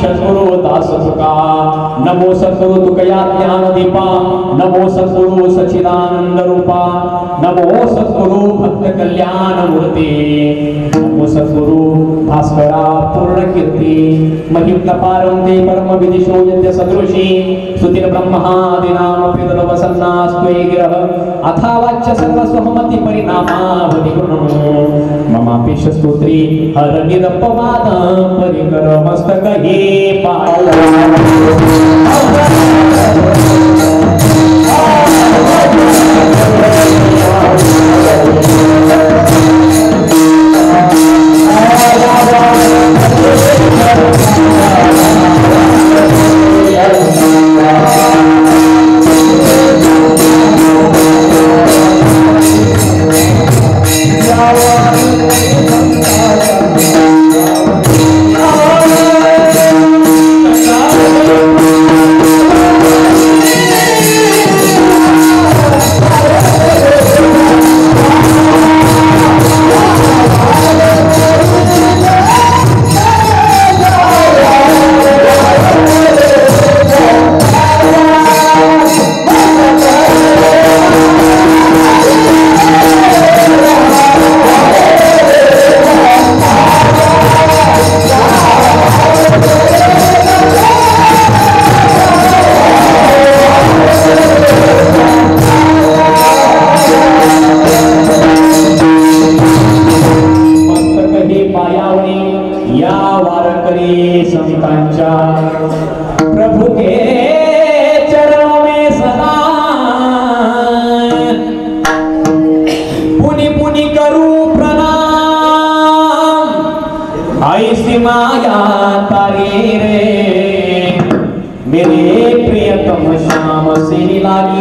सद्गुरु दास तुका, नमो सद्गुरु तुकया ज्ञानदीपा, नमो सद्गुरु सच्चिदानंद रूपा, नमो सद्गुरु भक्त कल्याण मूर्ती, नमो सद्गुरु भास्करा पूर्ण कीर्ती, महिम्न पारंते परम विदिशो यज्ञ सदृशी, सुतिर ब्रह्मादि नाम पितर वसन्नास्त्वे गिरः, अथा वाच्य सर्व स्वहमति परिणामावधि गुणो, ममापेश स्तोत्री हर निरपवाद परिकर मस्तक हे पाय।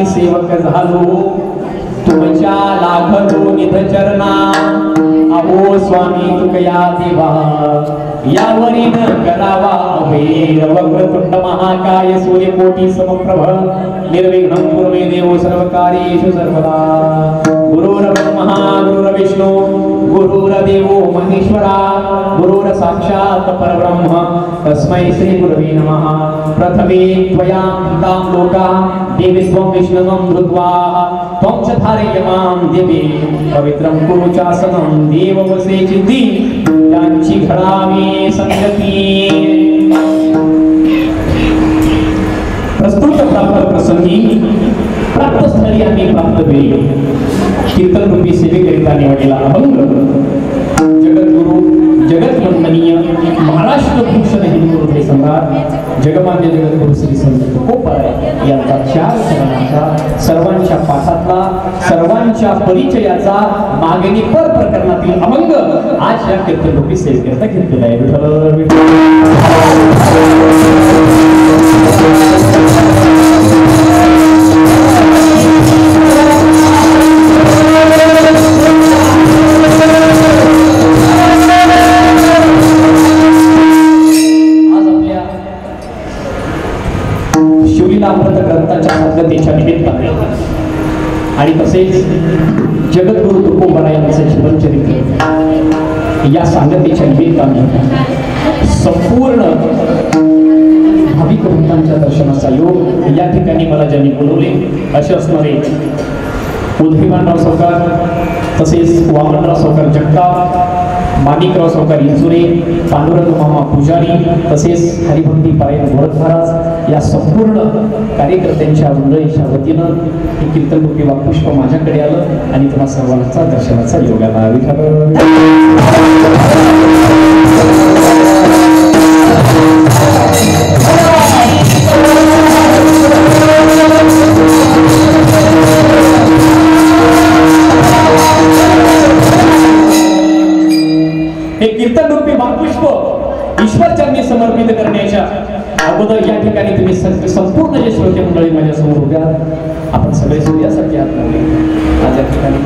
सेवक झालो तुमच्या लागतो निध चरणा, अहो स्वामी तुकया देवा यावरीन करावा अभेर, वक्रतुंड महाकाय सूर्यकोटी समप्रभ निर्विघ्नं कुरु मे देव सर्वकार्येषु सर्वदा। गुरुर्ब्रह्मा गुरुर्विष्णु गुरुर्देवो महेश्वरा, गुरुर् साक्षात् परब्रह्म तस्मै श्री गुरवे नमः। प्रथमे त्वया पितां लोका देवी त्वं विष्णुं धृत्वा, त्वं च धारयमां देवी पवित्रं कुरु चासनं, देववसे चित्ती यांची घडावी संगती। प्रस्तुत प्राप्त प्रसंगी प्राप्त स्थळी आम्ही प्राप्त वेळी कीर्तन रूपी सेवेकरिता निवडलेला अभंग जगद्गुरु जगतवंदनीय महाराष्ट्र भूषण हिंदू हृदय सम्राट जगमान्य जगद्गुरु श्री संत तुकोबाराय यांचा 4 चरणांचा सर्वांच्या पाठातला सर्वांच्या परिचयाचा मागणी पर प्रकरणातील अभंग आज या कीर्तन रूपी सेवेकरिता घेतलेला आहे। विठ्ठल ग्रंथाच्या संगतीच्या निमित्ताने आणि तसेच जगद्गुरु तुकोबाराय यांचे जीवनचरित्र या सांगतेच्या निमित्ताने संपूर्ण भाविक भक्तांच्या दर्शनाचा योग या ठिकाणी मला ज्यांनी बोलवले असे असणारे उदयमानराव सावकार तसेच वामनराव सावकार जगताप, माणिकराव सावकार इंजुरे, पांडुरंग मामा पुजारी तसेच हरिभक्ती पारायण गोरख महाराज या संपूर्ण कार्यकर्त्यांच्या मंडळीच्या वतीनं हे कीर्तन रूपी वाक्पुष्प माझ्याकडे आलं आणि तुम्हा सर्वांचा दर्शनाचा योग आला। हे कीर्तन रूपी वाक्पुष्प ईश्वर चरणी समर्पित करण्याच्या अगोदर या ठिकाणी तुम्ही संपूर्ण जे श्रोते मंडळी माझ्या समोर उभ्या आपण सगळे सूर्यासारखे आहात आज या ठिकाणी।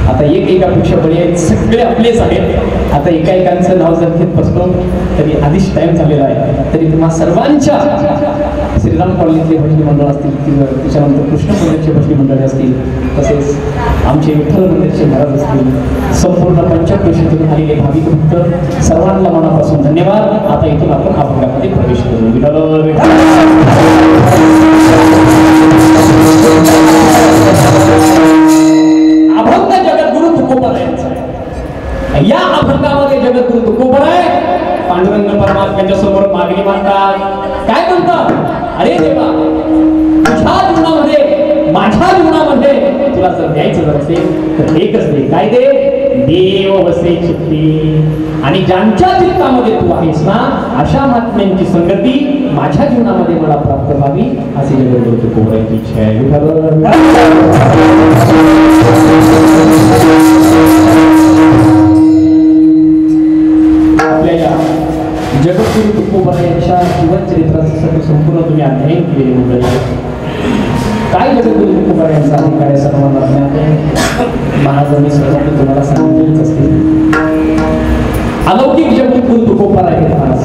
आता एकापेक्षा बळी आहेत, सगळे आपलेच आहेत। आता एकांचं नाव जर घेत बसलो तरी आधीच टाइम झालेला आहे, तरी तुम्हा सर्वांच्या श्रीराम कॉलनीतले भजनी मंडळ असतील, त्याच्यानंतर कृष्ण मंदिरचे भजनी मंडळे असतील, तसेच आमचे विठ्ठल मंदिरचे महाराज असतील, संपूर्ण पंचक्रोशीतून आलेले भाविक भक्त सर्वांना मनापासून धन्यवाद. आता इथून आपण अभंगामध्ये प्रवेश करू. विठ्ठल अभंग जगद्गुरु तुकोबरायांचा. या अभंगामध्ये जगद्गुरु तुकोबराय पांडुरंग परमात्म्याच्या समोर मागणी मागतात. काय म्हणतात? अरे देवा, तुझ्या जीवनामध्ये माझ्या जीवनामध्ये तुला जर द्यायचं जर असेल तर एकच दे. काय दे? देव वसे चित्ती. आणि ज्यांच्या चित्तामध्ये तू आहेस ना अशा महात्म्यांची संगती माझ्या जीवनामध्ये मला प्राप्त व्हावी असे जगद्गुरु तुकोबरायांची इच्छा आहे. आपल्या जगद्गुरु तुकोबरायांच्या जीवन चरित्रासाठी संपूर्ण तुम्ही अध्ययन केलेले मंडळी. काय जगद्गुरु तुकोबरायांचा अधिकार आहे सर्वांना ज्ञात आहे. महाराजांनी सर्वांनी तुम्हाला सांगितलेच असते. अलौकिक जगद्गुरु तुकोबराय आहेत महाराज.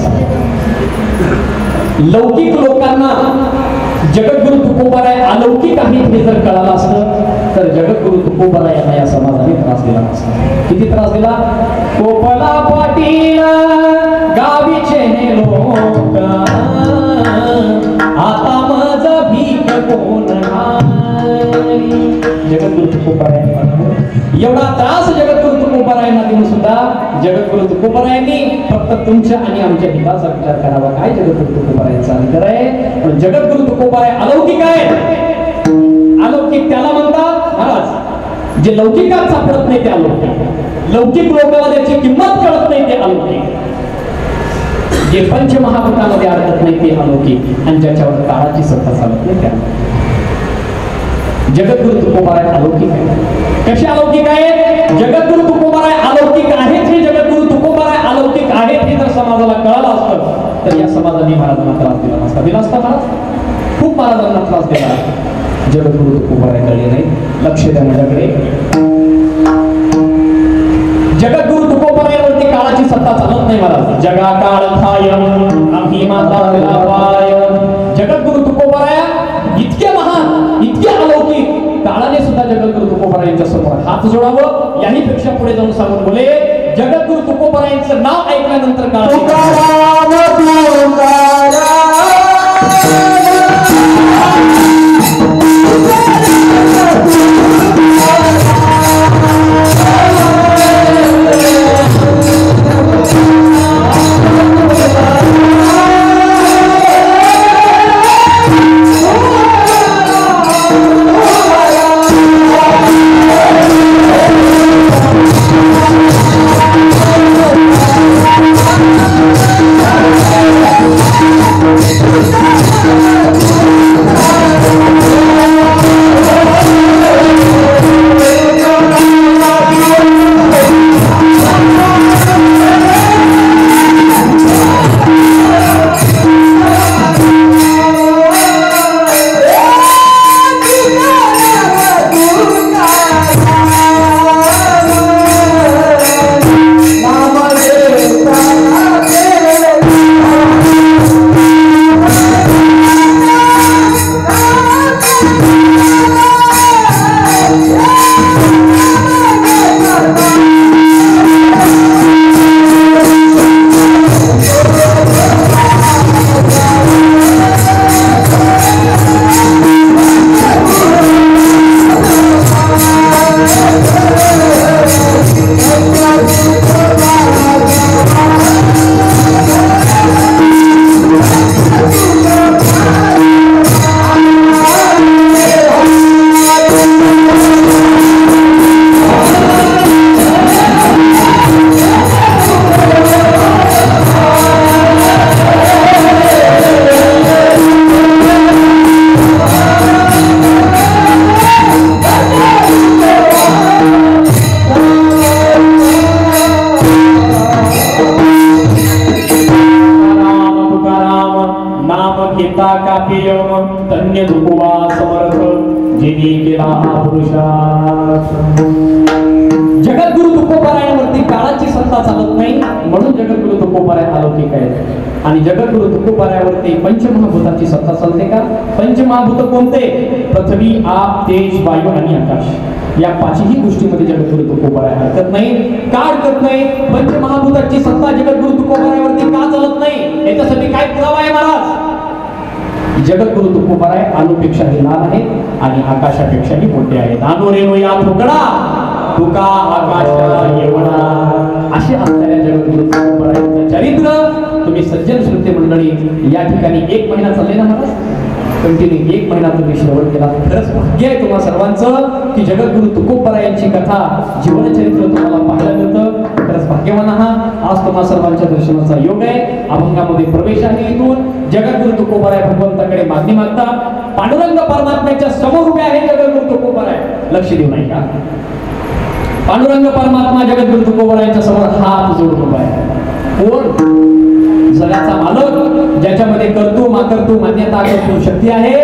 लौकिक लोकांना जगद्गुरु तुकोबराय अलौकिक आहेत हे जर कळालं असतं तर जगद्गुरु तुकोबराय यांना या समाजाने त्रास दिला नसता. किती त्रास दिला? कोपला पाटील गावीचे ने लोक आता माझा भीक कोण जगद्गुरु तुकोबराय एवढा त्रास जगद्गुरु तुकोबरायांना देऊन सुद्धा जगद्गुरु तुकोबरायांनी फक्त तुमच्या आणि आमच्या हिताचा विचार करावा. काय जगद्गुरु तुकोबरायांचा अधिकार आहे? पण जगद्गुरु तुकोबराय अलौकिक आहे. अलौकिक त्याला म्हणतात महाराज जे लौकिकात सापडत नाही ते अलौकिक. लौकिक लोकांना त्याची किंमत कळत नाही ते अलौकिक. जे पंचमहाभूतामध्ये अडकत नाही ते अलौकिक. आणि ज्याच्यावर काळाची सत्ता चालत नाही त्या जगद्गुरु तुकोबराय अलौकिक आहे. कसे अलौकिक आहे? जगद्गुरु तुकोबराय अलौकिक आहेत. हे जगद्गुरु तुकोबराय अलौकिक आहेत हे जर समाजाला कळालं असतं तर या समाजाने महाराजांना त्रास दिला नसता. दिला असता महाराज? खूप महाराजांना त्रास दिला. जगद्गुरु तुकोबराय कळले नाही. लक्ष द्या माझ्याकडे. जगद्गुरु तुकोबरायांवरती काळाची सत्ता चालत नाही महाराज. जगा काळ थाय आम्ही माता पाय. जगद्गुरु तुकोबराय इतके महान, इतके अलौकिक, काळाने सुद्धा जगद्गुरु तुकोबरायांच्या समोर हात जोडावं. याही पेक्षा पुढे जाऊन सांगून बोले जगद्गुरु तुकोबरायांचं नाव ऐकल्यानंतर काळ धन्य तुकोबा समर्थ जिनी केला पुरुषार्थ. जगद्गुरु तुकोबारायांवरती काळाची सत्ता चालत नाही, म्हणून जगद्गुरु तुकोबाराय अलौकिक आहेत. आणि जगद्गुरु तुकोबारायावरती पंचमहाभूताची सत्ता चालते का? पंचमहाभूत कोणते? पृथ्वी, आप, तेज, वायू आणि आकाश. या पाचही गोष्टीमध्ये जगद्गुरु तुकोबाराय हरकत नाही. का हरकत नाही? पंचमहाभूताची सत्ता जगद्गुरु तुकोबारायावरती का चालत नाही? याच्यासाठी काय पुरावा आहे महाराज? जगद्गुरु तुकोबाराय अणुपेक्षाही लहान आहेत आणि आकाशापेक्षाही मोठे आहेत. अनु रेणू या ठोकडा तुका आकाश एवढा, असे असणाऱ्या जगद्गुरु तुकोबारायांचं चरित्र तुम्ही सज्जन श्रोते मंडळी या ठिकाणी 1 महिना चालले ना महाराज, कंटिन्यू 1 महिना तुम्ही श्रवण केला. खरंच भाग्य आहे तुम्हा सर्वांचं की जगद्गुरु तुकोबारायांची कथा, जीवनचरित्र तुम्हाला पाहायला मिळतं. खरंच भाग्यवान आहात. आज तुम्हा सर्वांच्या दर्शनाचा योग आहे. अभंगामध्ये प्रवेश आहे. इथून जगद्गुरु तुकोबाराय भगवंताकडे मागणी मागतात. पांडुरंग परमात्म्याच्या समोर उभे आहे जगद्गुरु तुकोबाराय. लक्ष देऊ नाही का? पांडुरंग परमात्मा जगद्गुरु तुकोबारायांच्या समोर हात जोडून उभा आहे. कोण? जगाचा मालक, ज्याच्यामध्ये कर्तृ माकर्तृ मान्यता कर्तृ शक्ती आहे,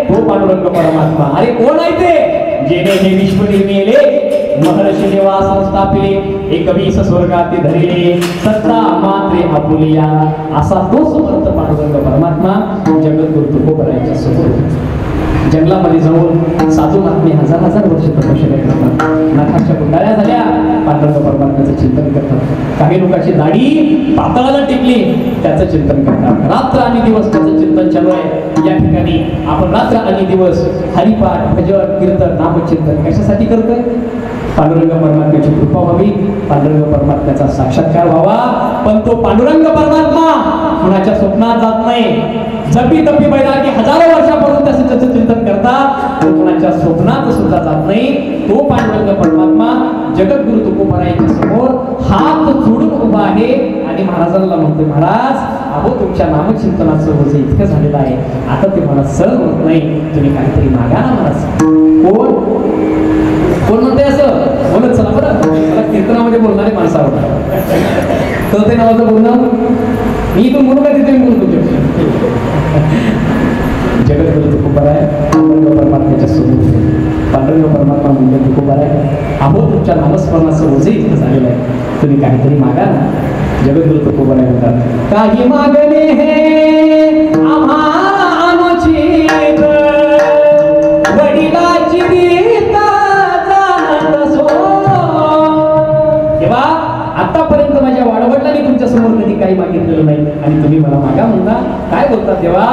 तो पांडुरंग परमात्मा. अरे कोण आहे ते? जेने हे विश्व निर्मिले, महर्षी देवा संस्थापिले, एकवीस स्वर्गाती धरिले, सत्ता मात्रे आपुलिया, असा तो समर्थ पांडुरंग परमात्मा जगद्गुरु तुकोबारायांच्या समोर. जंगलामध्ये जाऊन साधू महात्मे हजार वर्ष तपश्चर्या करतात. नाकाच्या गुंडाळ्या झाल्या, पांडुरंग परमात्म्याचं चिंतन करतात. काही लोकांची दाढी पातळाला टेकली, त्याचं चिंतन करतात. रात्र आणि दिवस त्याचं चिंतन चालू आहे. या ठिकाणी आपण रात्र आणि दिवस हरिपाठ, भजन, कीर्तन, नामचिंतन कशासाठी करतोय? पांडुरंग परमात्म्याची कृपा व्हावी, पांडुरंग परमात्म्याचा साक्षात्कार व्हावा. पण तो पांडुरंग परमात्मा कुणाच्या स्वप्नात जात नाही. जपी तपी बैरागी हजारो वर्षापासून त्याचं चिंतन करतात, तो कुणाच्या स्वप्नात सुद्धा जात नाही. तो पांडुरंग परमात्मा जगद्गुरु तुकोबारायांच्या समोर हात जोडून उभा आहे आणि महाराजांना म्हणतोय, महाराज अहो तुमच्या नामचिंतनाचं ओझं इतकं झालेलं आहे, आता ते मला सहन होत नाही, तुम्ही काहीतरी मागा ना महाराज. कोण म्हणते असं? बोलत चला बरं, मला कीर्तनामध्ये बोलणारे माणसं आवडतात. कळते नावाचं बोलणं मी इथून बोलू का तिथे बोलतो? जगद्गुरु तुकोबाराय पांडुरंग परमात्म्याच्या समोर. पांडुरंग परमात्मा म्हणजे तुकोबाराय अहो तुमच्या नामस्मरणाचं ओझं इतकं झालेलं आहे, तुम्ही काहीतरी मागा ना. जगद्गुरु तुकोबाराय म्हणतात, काही मागणे हे आम्हा अनुचित, वडिलाची रीता जाणत सो. तेव्हा आतापर्यंत माझ्या वाडवडिलांनी तुमच्या समोर कधी काही मागितलेलं नाही आणि तुम्ही मला मागा म्हणता. काय बोलतात तेव्हा?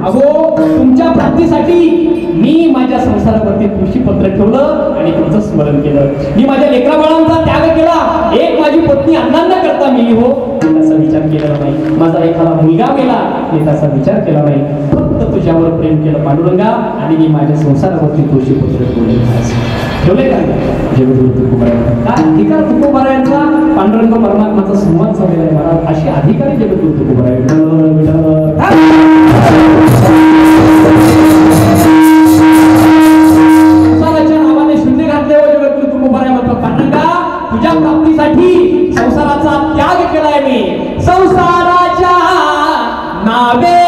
अगो तुमच्या प्राप्तीसाठी मी माझ्या संसारावरती तुळशीपत्र ठेवलं आणि तुमचं स्मरण केलं. मी माझ्या लेकराबाळांचा त्याग केला. एक माझी पत्नी अन्नांना करता मेली हो, मी त्याचा विचार केला नाही. माझा एखादा मुलगा गेला, मी त्याचा विचार केला नाही. फक्त तुझ्यावर प्रेम केलं पांडुरंगा आणि मी माझ्या संसारावरती तुळशीपत्र ठेवले का? जगद्गुरु तुकोबाराय काय अधिकार तुकोबारायांचा पांडुरंग परमात्माचा संवाद झालेला आहे महाराज. अशी अधिकारी जगद्गुरु तुकोबाराय. नावाने शून्य घातले हो जगद्गुरु तुकोबाराय म्हणतो, पांडुरंगा तुझ्या प्राप्तीसाठी संसाराचा त्याग केलाय मी. संसाराच्या नावे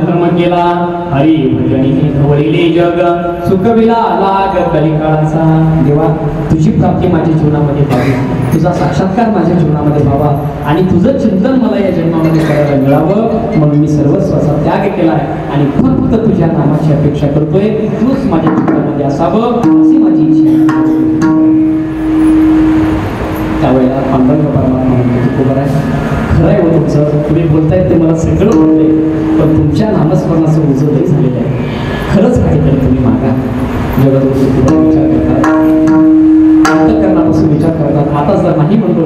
धर्म केला हरी भजनी वळिले जग सुखविला लाग कलिकाळाचा. देवा तुझी प्राप्ती माझ्या जीवनामध्ये व्हावी, तुझा साक्षात्कार माझ्या जीवनामध्ये व्हावा आणि तुझं चिंतन मला या जन्मामध्ये करायला मिळावं म्हणून मी सर्वस्वाचा त्याग केलाय आणि फक्त तुझ्या नामाची अपेक्षा करतोय. तूच माझ्या जीवनामध्ये असावं अशी माझी इच्छा. त्यावेळेला पांडुरंग परमात्मा म्हणतो तुकोबर आहे, खरं आहे तुमचं, तुम्ही बोलतायत ते मला सगळं बोलते, पण तुमच्या नामस्मरणाचं ओझं लई झालेलं आहे. खरंच काहीतरी तुम्ही मागा. जगद्गुरू विचार करतात, अंतःकरणापासून विचार करतात. आता जर नाही म्हणतो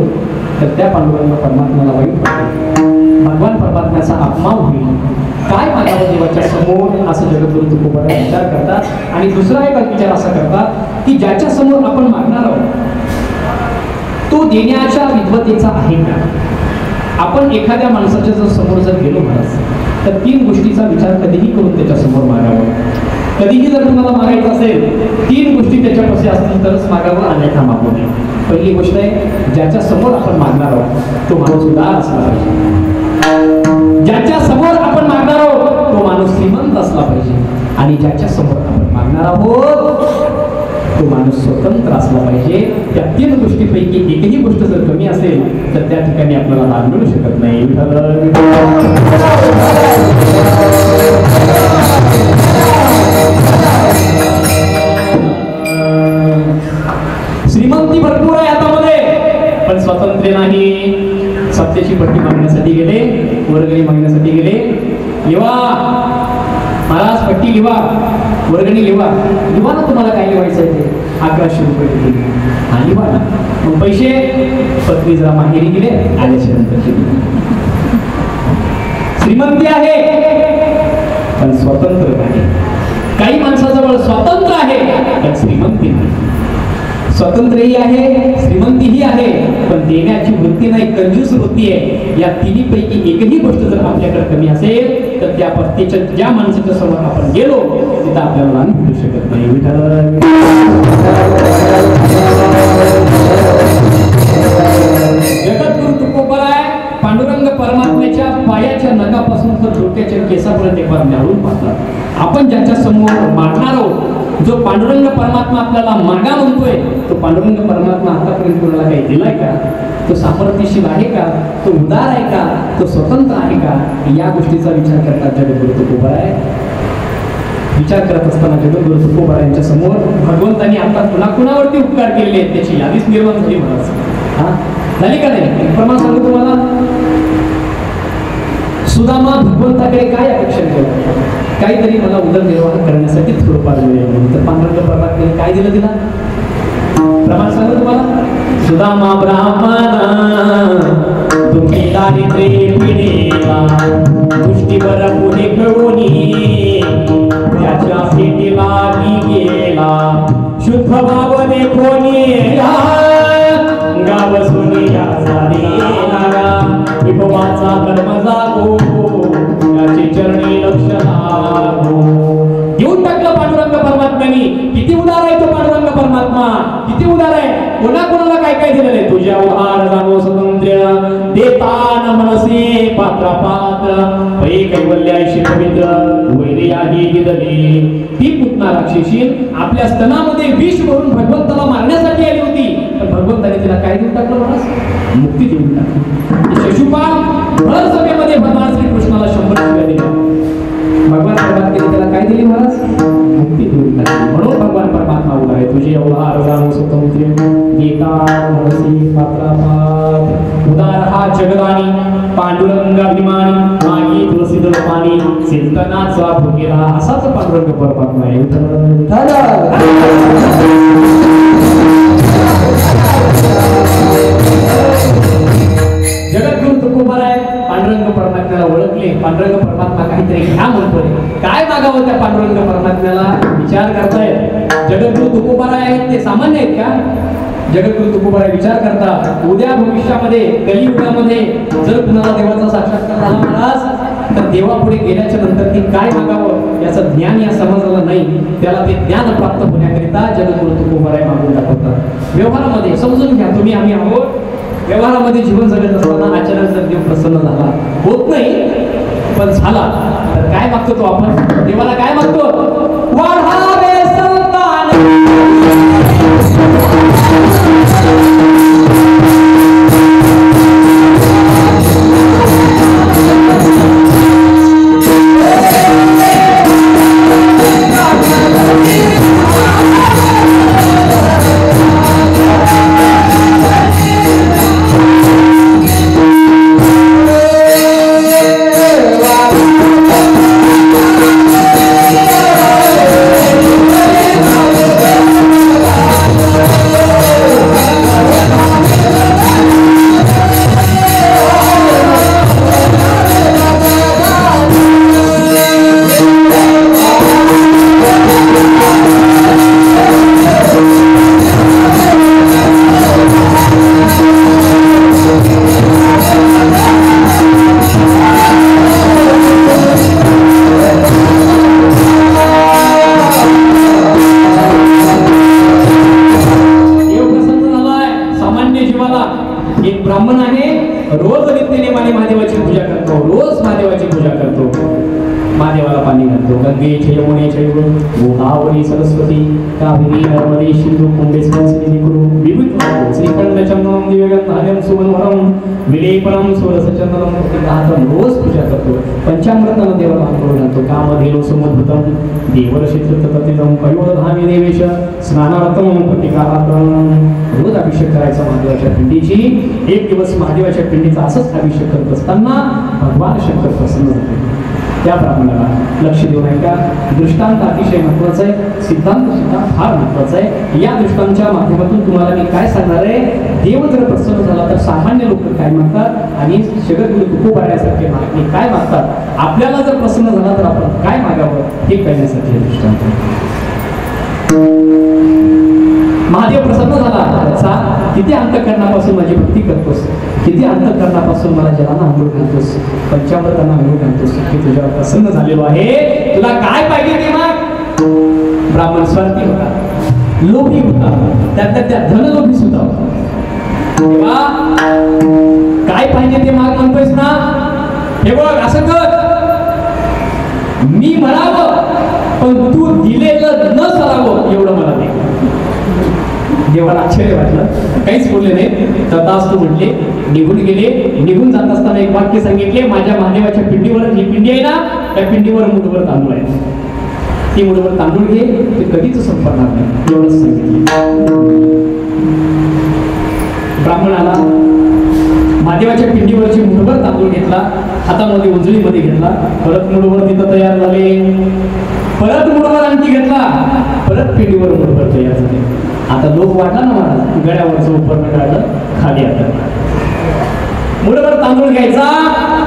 तर त्या पांडुरंग परमात्म्याला वाईट वाटतं, भगवान परमात्म्याचा अपमान होईल. काय मागावं देवाच्या समोर असं जगद्गुरू तुकोबर विचार करतात. आणि दुसरा एक विचार असा करतात की ज्याच्या समोर आपण मागणार आहोत तो देण्याच्या विद्वतेचा आहे का. आपण एखाद्या माणसाच्या जर समोर जर गेलो महाराज तर 3 गोष्टीचा विचार कधीही करून त्याच्या समोर मागावं. कधीही जर तुम्हाला मागायचं असेल 3 गोष्टी त्याच्यापाशी असतील तरच मागावं, अन्यथा मागू नये. पहिली गोष्ट आहे, ज्याच्या समोर आपण मागणार आहोत तो माणूस उदार असला पाहिजे. ज्याच्या समोर आपण मागणार आहोत तो माणूस श्रीमंत असला पाहिजे. आणि ज्याच्या समोर आपण मागणार आहोत तो माणूस स्वतंत्र असला पाहिजे. त्या 3 गोष्टीपैकी एकही गोष्ट जर कमी असेल तर त्या ठिकाणी आपल्याला लाभ मिळू शकत नाही. श्रीमंती भरपूर आहे हातामध्ये पण स्वातंत्र्य नाही. सत्तेची पट्टी मागण्यासाठी गेले, वर्गणी मागण्यासाठी गेले. लिवा महाराज पट्टी लिवा, वर्गणी लिवा. लिवा ना तुम्हाला काय लिवायचं आहे ते. 1100 रुपये दिले हा लिवा ना. मग पैसे पत्नी जरा माहेरी गेले, आल्याच्या नंतर श्रीमंती आहे पण स्वतंत्र नाही. काही माणसाजवळ स्वातंत्र्य आहे पण श्रीमंती नाही. स्वातंत्र्यही आहे, श्रीमंतीही आहे पण देण्याची वृत्ती नाही, कंजूस वृत्ती आहे. या तिन्हीपैकी एकही गोष्ट जर आपल्याकडे कमी असेल तर त्या पत्नीच्या ज्या माणसाच्या समोर आपण गेलो तिथं आपल्याला लाभ भेटू शकत नाही. जगद्गुरू तुकोबर आहे पांडुरंग परमात्म्याच्या पायाच्या नखापासून तर डोक्याच्या केसापर्यंत एक बार न्यावून पाहतात. आपण ज्याच्या समोर मागणार आहोत, जो पांडुरंग परमात्मा आपल्याला मागा म्हणतोय, तो पांडुरंग परमात्मा आतापर्यंत कोणाला काही दिलाय का? तो सामर्थ्यशील आहे का? तो उदार आहे का? तो स्वतंत्र आहे का? या गोष्टीचा विचार करतात जगद्गुरू तुकोबर आहे. विचार करत असताना जगद्गुरू तुकोबर यांच्या समोर भगवंतांनी आता कुणाकुणावरती उपकार केलेले आहेत त्याची यादीच निर्माण झाली महाराज. झाली का नाही? प्रमाण सांगू तुम्हाला. सुदामा भगवंताकडे काय अपेक्षा केलं? काहीतरी मला उदरनिर्वाह करण्यासाठी थोडंफार मिळेल. तर पांडुरंग परमात्म्याने काय दिलं तिला? प्रमाण सांगू तुम्हाला. सुदामा ब्राह्मण दुःखी दारिद्र्ये पिडेला दृष्टीवर पुढे कळूनी त्याच्या पेटीला गेला शुद्ध भावने कोणी गाव सोनिया झालेला विभवाचा धर्म जागो त्याचे चरणी लक्ष लागो. देऊन टाकलं पांडुरंग परमात्म्याने. किती उदार आहे तो पांडुरंग परमात्मा, किती उदार आहे. कोणाकोणाला काय काय दिलेलं आहे. तुझ्या उदार जाणो स्वातंत्र्य देता न मनसे पात्र पात्र पै कैवल्याशी पवित्र वैर्याही दिदली. ती पुतना राक्षसी आपल्या स्तनामध्ये विष भरून भगवंताला मारण्यासाठी आली होती पण भगवंताने तिला काय देऊन टाकलं महाराज? मुक्ती देऊन टाकली. शिशुपाल भर सभेमध्ये भगवान श्रीकृष्णाला 100 शिव्या दिल्या. भगवान परमात्म्याने त्याला काय दिली महाराज? मुक्ती देऊन टाकली. म्हणून भगवान परमात्मा उभा आहे. तुझे अवहार जाणो स्वतंत्र गीता मनसी पात्रापात उदार हा जगदानी पांडुरंगाभिमानी मागी तुलसी दलपानी चिंतनाचा भुकेला असाच पांडुरंग परमात्मा आहे. जगद्गुरू तुकोबर आहे. पांडुरंग परमात्म्याला ओळखले. पांडुरंग परमात्मा काहीतरी घ्या म्हणतोय. काय मागावं त्या पांडुरंग परमात्म्याला विचार करतायत. जगद्गुरू तुकोबर आहेत ते सामान्य आहेत का? जगद्गुरू तुकोबर विचार करतात उद्या भविष्यामध्ये कलियुगामध्ये जर कुणाला देवाचा साक्षात्कार झाला महाराज तर देवापुढे गेल्याच्या नंतर ते काय मागावं याचं ज्ञान या समाजाला नाही. त्याला ते ज्ञान प्राप्त होण्याकरिता जगद्गुरू तुकोबर मागून दाखवतात. व्यवहारामध्ये समजून घ्या तुम्ही आम्ही आहोत. व्यवहारामध्ये जीवन जगत असताना अचानक जर देव प्रसन्न झाला होत नाही पण झाला तर काय मागतो तो आपण देवाला काय मागतो वाढावे संतान सरस्वती कावेरी नर्मदे सिंधु कुंभे संस्कृति कुरु विविध श्रीखंड चंदनम दिव्यगंधार्यम सुमनोहरम विलेपनम सुरसचंदनम प्रतिघातम रोज पूजा करतो पंचामृतानं देवाला आंघोळ घालतो कामधेनु समुद्भूतम देवरक्षितततिदम कयोधामी देवेश स्नानार्थम प्रतिकारार्थम रोज अभिषेक करायचा महादेवाच्या पिंडीची एक दिवस महादेवाच्या पिंडीचा असंच अभिषेक करत असताना भगवान शंकर प्रसन्न झाले त्या ब्राह्मणाला लक्ष देऊ नये का दृष्टांत अतिशय महत्वाचा आहे सिद्धांत सुद्धा फार महत्वाचा आहे या दृष्टांच्या माध्यमातून तुम्हाला मी काय सांगणार आहे देव जर प्रसन्न झाला तर सामान्य लोक काय मागतात आणि जगद्गुरु तुकोबाऱ्यासारखे महात्मे काय मागतात आपल्याला जर प्रसन्न झाला तर आपण काय मागावं हे कळण्यासाठी हे दृष्टांत महादेव प्रसन्न झाला किती अंतःकरणापासून माझी भक्ती करतोस किती अंतःकरणापासून मला जलांना आंघोळ घालतोस पंचामृतांना आंघोळ घालतोस की तुझ्यावर प्रसन्न झालेलो आहे तुला काय पाहिजे ते माग ब्राह्मण स्वार्थी होता लोभी होता त्या धनलोभी सुद्धा होता तेव्हा काय पाहिजे ते माग म्हणतोयस ना हे बघ असं कर मी म्हणावं पण तू दिलेलं न सरावं एवढं मला दे देवाला आश्चर्य वाटलं काहीच बोलले नाही तथास्तु म्हटले निघून गेले निघून जात असताना एक वाक्य सांगितले माझ्या महादेवाच्या पिंडीवर जी पिंडी आहे ना त्या पिंडीवर मुठभर तांदूळ आहे ती मुठभर तांदूळ घे ते कधीच संपणार नाही एवढंच सांगितलं ब्राह्मणाला महादेवाच्या पिंडीवरची मुठभर तांदूळ घेतला हातामध्ये उंजळीमध्ये घेतला परत मुठभर तिथं तयार झाले परत मुठभर आणखी घेतला परत पिंडीवर मुठभर तयार झाले आता लोक वाटला ना महाराज गड्यावरचं उपरनं काढलं खाली आता मुठभर तांदूळ घ्यायचा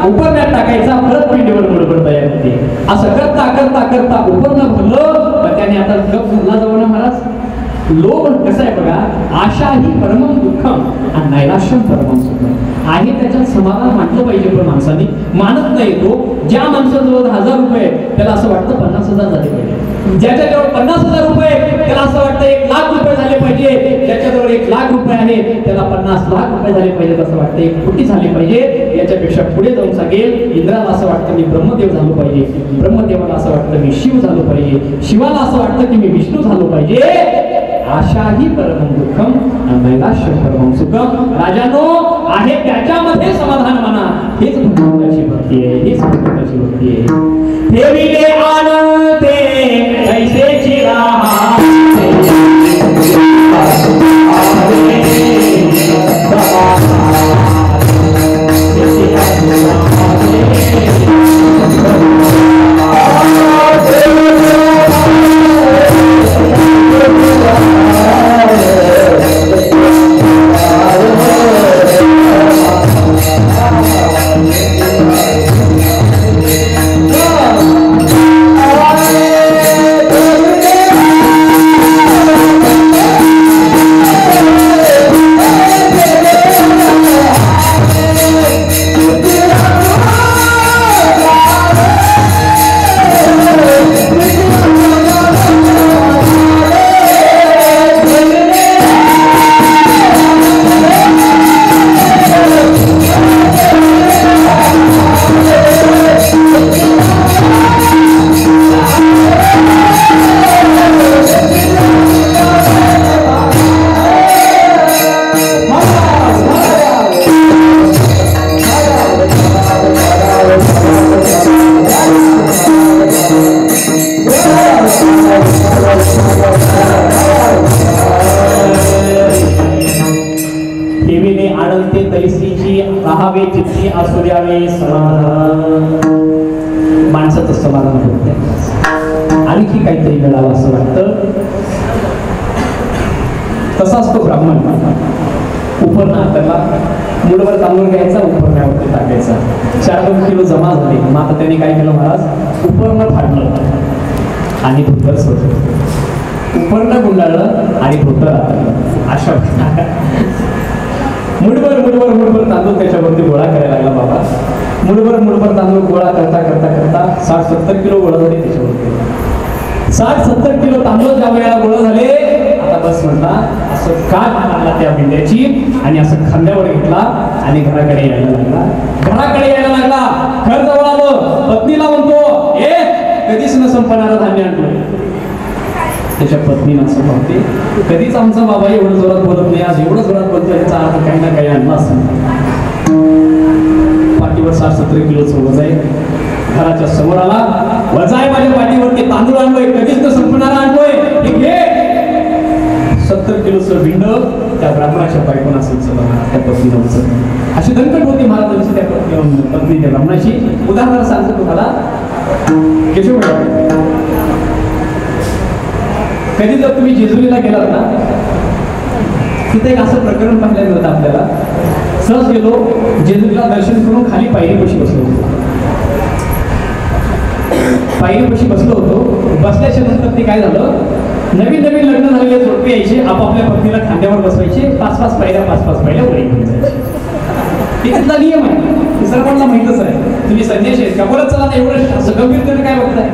उपरण्यात टाकायचा परत पिंडीवर मुठभर तयार होते असं करता करता करता उपरनं भरलं पण त्याने आता गप भरला जाऊ ना महाराज लोभ कसं आहे बघा आशा ही परमम दुःखम आणि नैराश्यम परमम सुखम आहे त्याच्यात समाधान मानलं पाहिजे पण माणसाने मानत नाही तो ज्या माणसाजवळ 1000 रुपये त्याला असं वाटतं 50,000 झाले पाहिजे ज्याच्याजवळ 50,000 रुपये त्याला असं वाटतं 1,00,000 रुपये झाले पाहिजे ज्याच्याजवळ 1,00,000 रुपये आहे त्याला 50,00,000 रुपये झाले पाहिजे असं वाटतं 1 कोटी झाले पाहिजे याच्यापेक्षा पुढे जाऊन सांगेल इंद्राला असं वाटतं मी ब्रह्मदेव झालो पाहिजे ब्रह्मदेवाला असं वाटतं मी शिव झालो पाहिजे शिवाला असं वाटतं की मी विष्णू झालो पाहिजे आशा ही परमं दुःखम नैराश्य परमं सुखम राजानो आहे त्याच्यामध्ये समाधान माना हेच भगवंताची भक्ती आहे हेच भगवंताची भक्ती आहे ठेविले आनंदे ऐसेची राहावे चित्ती असू द्यावे समाधान. माणसाचं समाधान होत नाही, आणखी काहीतरी मिळावं असं वाटतं. तसाच तो ब्राह्मण उपरना त्याला मुठभर तांदूळ घ्यायचा, उपरण्यावरती टाकायचा. 4-2 किलो जमा झाले. मग आता त्यांनी काय केलं महाराज, उपरनं फाडलं आणि धोतर सोडलं, उपरनं गुंडाळलं आणि धोतर आलं. अशा मुठभर तांदूळ त्याच्यावरती गोळा करायला लागला बाबा. मुठभर तांदूळ गोळा करता करता करता 60-70 किलो गोळा झाले त्याच्यावरती. 60-70 किलो तांदूळ ज्या वेळेला गोळा झाले, आता बस म्हणला, असं काट आणला त्या बिंड्याची आणि असं खांद्यावर घेतला आणि घराकडे यायला लागला. घर जवळ आलं, पत्नीला म्हणतो, कधीच न संपणारं धान्य आणलं. त्याच्या पत्नीला असं म्हणते, कधीच आमचा बाबा एवढं जोरात बोलत नाही, आज एवढं जोरात बोलतो, याचा अर्थ काही ना काही आणला असं. पाठीवर 60-70 किलोचं वजन आहे. घराच्या समोर आला, वजा आहे माझ्या पाठीवरती, तांदूळ आणलोय, कधीच न संपणारा आणलोय, हे घे. 70 किलोचं भिंड त्या ब्राह्मणाच्या बायकोनं असेल त्या पत्नीला उचललं. अशी दणकट होती महाराजांची त्या पत्नी त्या ब्राह्मणाची. उदाहरण सांगतो तुम्हाला. केशव कधी जर तुम्ही जेजुरीला गेलात ना, तिथे एक असं प्रकरण पाहायला मिळतं आपल्याला. सहज गेलो, जेजुरीला दर्शन करून खाली पायरीपाशी बसलो होतो. पायरीपाशी बसलो होतो. बसल्याच्या नंतर ते काय झालं, नवीन लग्न झालेले जोडपे यायचे, आपापल्या पत्नीला खांद्यावर बसवायचे, 5-5 पायऱ्या वर घेऊन जायचे. तिथला नियम आहे, सर्वांना माहितच आहे. तुम्ही संन्यासी आहेत का, बोलत चला, एवढं असं गंभीरतेने काय बघताय,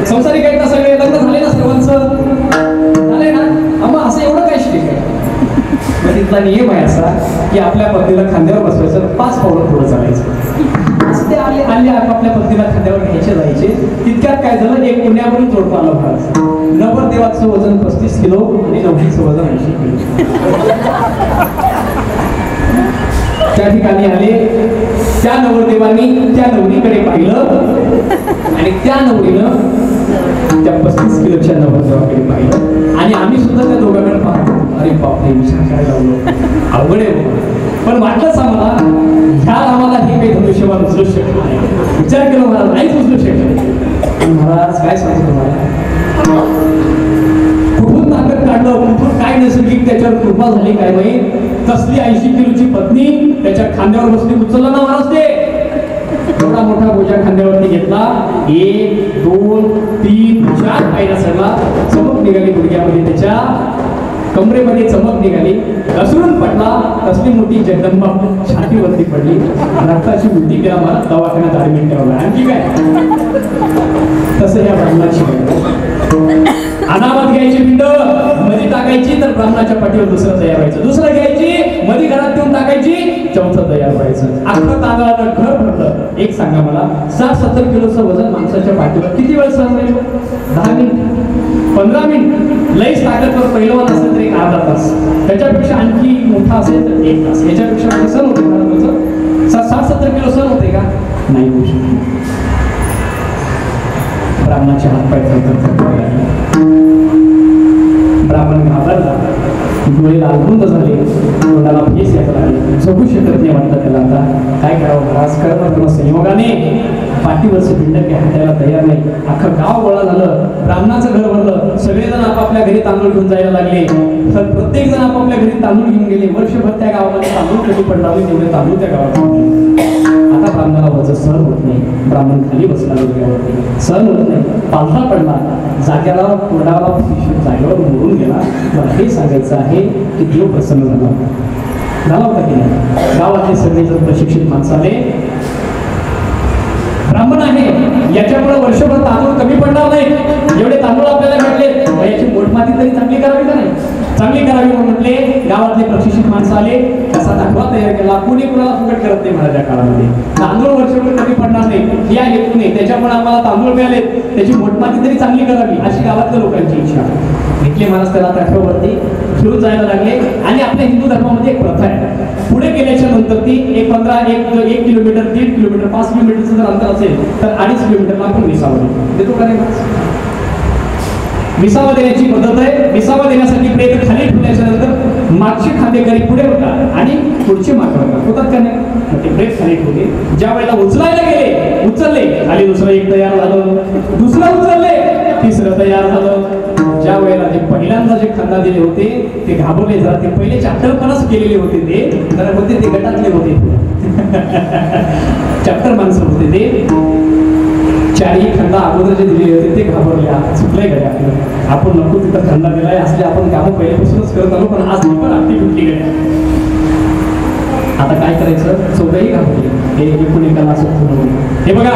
संसारिक आहेत ना सगळे, लग्न झाले ना सर्वांचं, झालंय ना, मग असं एवढं काय शिक आहे. मग तिथला नियम आहे असा की आपल्या पत्नीला खांद्यावर बसवायचं, 5 पावलं पुढे चालायचं. असं ते आले आपापल्या पत्नीला खांद्यावर घ्यायचे जायचे. तितक्यात काय झालं, एक पुण्यावरून जोडपं आलं महाराज. नवरदेवाचं वजन 35 किलो आणि नवरीचं वजन 80 किलो. त्या ठिकाणी आले, त्या नवरदेवानी त्या नवरीकडे पाहिलं आणि त्या नवरीनं त्या 35 किलोच्या नवरदेवाकडे पाहिलं आणि आम्ही सुद्धा त्या दोघांकडे पाहतो. अरे बापरे, विचार करायला लागलो, अवघड आहे. पण वाटलंच आम्हाला, ह्या आम्हाला हे काही धनुष्यबाण उचलू शकत नाही. विचार केला महाराज, नाहीच उचलू शकत. महाराज काय सांगतो तुम्हाला, कुठून ताकद काढलं, कुठून काय नैसर्गिक त्याच्यावर कृपा झाली काय माहिती. कसली 80 किलोची पत्नी त्याच्या खांद्यावर बसली, उचलला ना महाराज ते. एवढा मोठा बोजा खांद्यावरती घेतला, 1, 2, 3, 4 पायऱ्या चढला. चमक निघाली गुडघ्यामध्ये, त्याच्या कमरेमध्ये चमक निघाली, घसरून पडला. कसली मोठी जगदंबा छातीवरती पडली, रक्ताची उलटी केला, मला दवाखान्यात ऍडमिट करावं. आणखी काय, तसं या ब्राह्मणाची अनामत घ्यायची, भिंड मध्ये टाकायची, तर ब्राह्मणाच्या पाठीवर दुसरं तयार व्हायचं. दुसरं घ्यायची, मध्ये घरात देऊन टाकायची, चौथं तयार व्हायचं. अख्खं तांदळानं घर भरलं. एक सांगा मला, 60-70 किलोचं वजन माणसाच्या पाठीवर किती वेळ सहन होईल? 10 मिनिट, 15 मिनिट. लईच ताकदवर पहिलवान असेल तर एक अर्धा तास, त्याच्यापेक्षा आणखी मोठा असेल तर 1 तास. याच्यापेक्षा सहन होते मला तुमचं? 60-70 किलो सहन होते का? नाही होऊ शकत. ब्राह्मणाचे हातपाय थरथर लागले. ब्राह्मण घाबरला, डोळे लालबुंद झाले, तोंडाला फेस यायला लागले. जगू शकत नाही वाटतं त्याला. आता काय करावं महाराज, कळत संयोगाने पाठीवरचं भिंड काही हातायला तयार नाही. अख्खं गाव गोळा झालं, ब्राह्मणाचं घर भरलं, सगळेजण आपापल्या घरी तांदूळ घेऊन जायला लागले. तर प्रत्येक जण आपापल्या घरी तांदूळ घेऊन गेले. वर्षभर त्या गावामध्ये तांदूळ कधी पडला तेवढे तांदूळ त्या गावात. आता ब्राह्मणाला वजन सहन होत नाही. ब्राह्मण खाली बसला डोक्यावरती, सहन होत नाही, पालथा पडला, जाग्याला तोंडाला जागेवर मोडून गेला. मला हे सांगायचं आहे की देव प्रसन्न झाला होता की नाही. गावातले सगळे जण प्रशिक्षित माणसं आले. ब्राह्मण आहे, याच्यामुळे वर्षभर तांदूळ कमी पडणार नाही. एवढे तांदूळ आपल्याला भेटले, याची मोठमाती तरी चांगली करावी का नाही? चांगली करावी म्हणून म्हटले. गावातले प्रशिक्षित माणसं आले, कसा दाखवा तयार केला. कुणी कुणाला फुकट करत नाही महाराजा काळामध्ये. तांदूळ वर्षभर कमी पडणार नाही या हेतूने, त्याच्यामुळे आम्हाला तांदूळ मिळाले, त्याची मोठमाती तरी चांगली करावी अशी गावातल्या लोकांची इच्छा. घेतले महाराज त्याला ताठ्यावरती फिरून जायला लागले. आणि आपल्या हिंदू धर्मामध्ये एक प्रथा आहे, पुढे गेल्याच्या नंतर ती 1 किलोमीटर, 1.5 किलोमीटर, 5 किलोमीटरचं जर अंतर असेल तर 2.5 किलोमीटरला आपण विसावा देतो का नाही? विसावा देण्याची पद्धत आहे. विसावा देण्यासाठी प्रेत खाली ठेवल्याच्या नंतर मागचे खांदेकरी पुढे होता आणि पुढचे मागे होतात का नाही. मग ते ब्रेक खाली ठेवले. ज्या वेळेला उचलायला गेले, उचलले, खाली दुसरं एक तयार झालं, दुसरं उचलले, तिसरं तयार झालं. ज्या वेळेला ते पहिल्यांदा जे खांदा दिले होते ते घाबरले. जरा ते पहिले चॅप्टरपणच केलेले होते, ते जरा होते ते गटातले होते, चॅप्टर माणसं होते ते. चारही खंदा अगोदर जे दिले होते ते घाबरले. चुकलंय गड्या आपलं, आपण नको तिथं खंदा दिलाय असले आपण कामं पहिल्यापासूनच करत आलो, पण आज ती पण आपली तुटली गड्या. आता काय करायचं, चौघही घाबरले. हे एकूण एकाला असं पूर्ण. हे बघा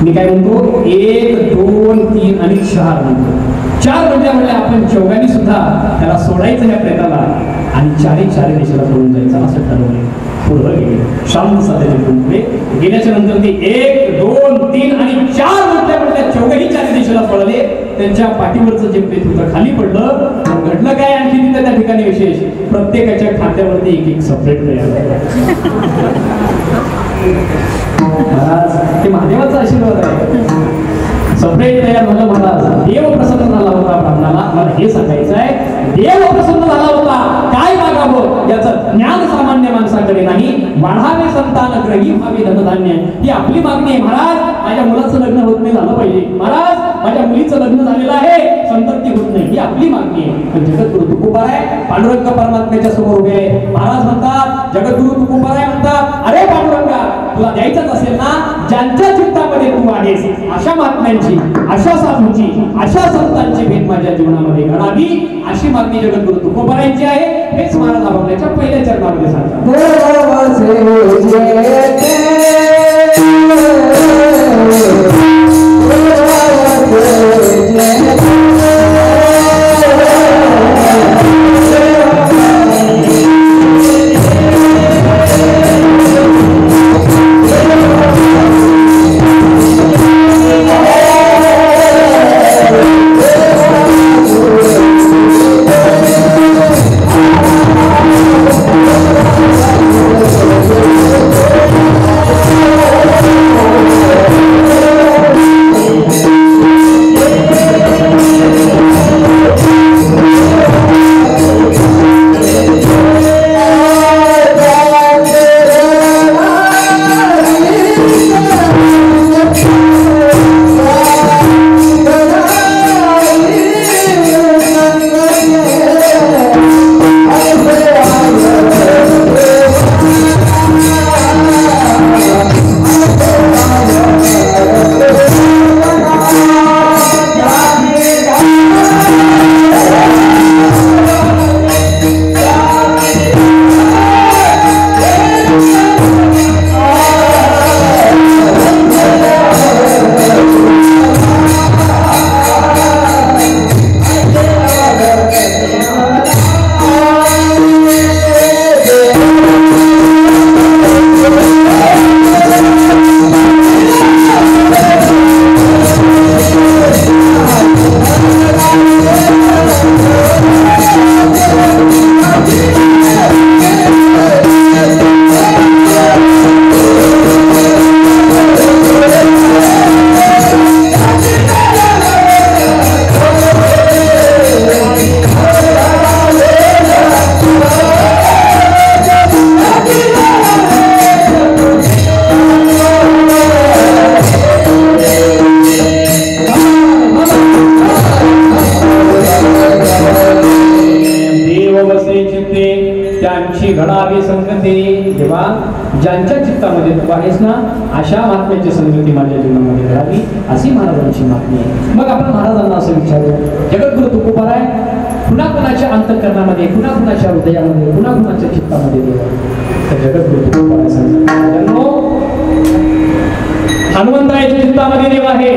मी काय म्हणतो, 1 2 3 आणि 4 म्हणतो. 4 म्हणजे आपण चौघांनी सुद्धा त्याला सोडायचं ह्या प्रेताला आणि चारी दिशेला सोडून जायचं असं ठरवले. पुढे गेले शांत साधे पुढे गेल्याच्या नंतर ते 1 2 3 आणि 4 म्हटल्या चौघही चारी दिशेला पडले. त्यांच्या पाठीवरचं जे प्रेत होतं खाली पडलं. घडलं काय आणखी तिथे त्या ठिकाणी विशेष, प्रत्येकाच्या खात्यावरती एक सेपरेट तयार महाराज. ते महादेवाचा आशीर्वाद आहे. सेपरेट तयार झालं महाराज. देव प्रसन्न झाला होता ब्राह्मणाला. मला हे सांगायचं आहे, देव प्रसन्न झाला होता. काय मागावं याचं ज्ञान सामान्य माणसाकडे नाही. वाढावे संतान ग्रही व्हावे धनधान्य, ही आपली मागणी आहे. महाराज माझ्या मुलाचं लग्न होत नाही, झालं पाहिजे. महाराज माझ्या मुलीचं लग्न झालेलं आहे, संतती होत नाही, ही आपली मागणी आहे. पण जगद्गुरु तुकोबाराय पांडुरंग परमात्म्याच्या समोर उभे आहे. महाराज म्हणतात, जगद्गुरु तुकोबाराय म्हणतात, अरे पांडुरंगा तुला द्यायचंच असेल ना, ज्यांच्या चित्तामध्ये तू आहेस अशा महात्म्यांची, अशा साधूंची, अशा संतांची भेट माझ्या जीवनामध्ये घडावी, अशी मागणी जगद्गुरु तुकोबारायांची आहे. हेच महाराज आपल्याच्या पहिल्या चरणामध्ये सांगतात. ज्यांच्या चित्तामध्ये तू आहेस ना, अशा महात्म्याची संगती माझ्या जीवनामध्ये घडावी, अशी महाराजांची मागणी आहे. मग आपण महाराजांना असं विचारू, जगद्गुरु तुकोबाराय पुन्हा कुणाच्या अंतःकरणामध्ये, पुन्हा कुणाच्या हृदयामध्ये, पुन्हा कुणाच्या चित्तामध्ये देव, तर जगद्गुरु तुकोबाराय सांगतात, हनुमंतरायाच्या चित्तामध्ये देव आहे,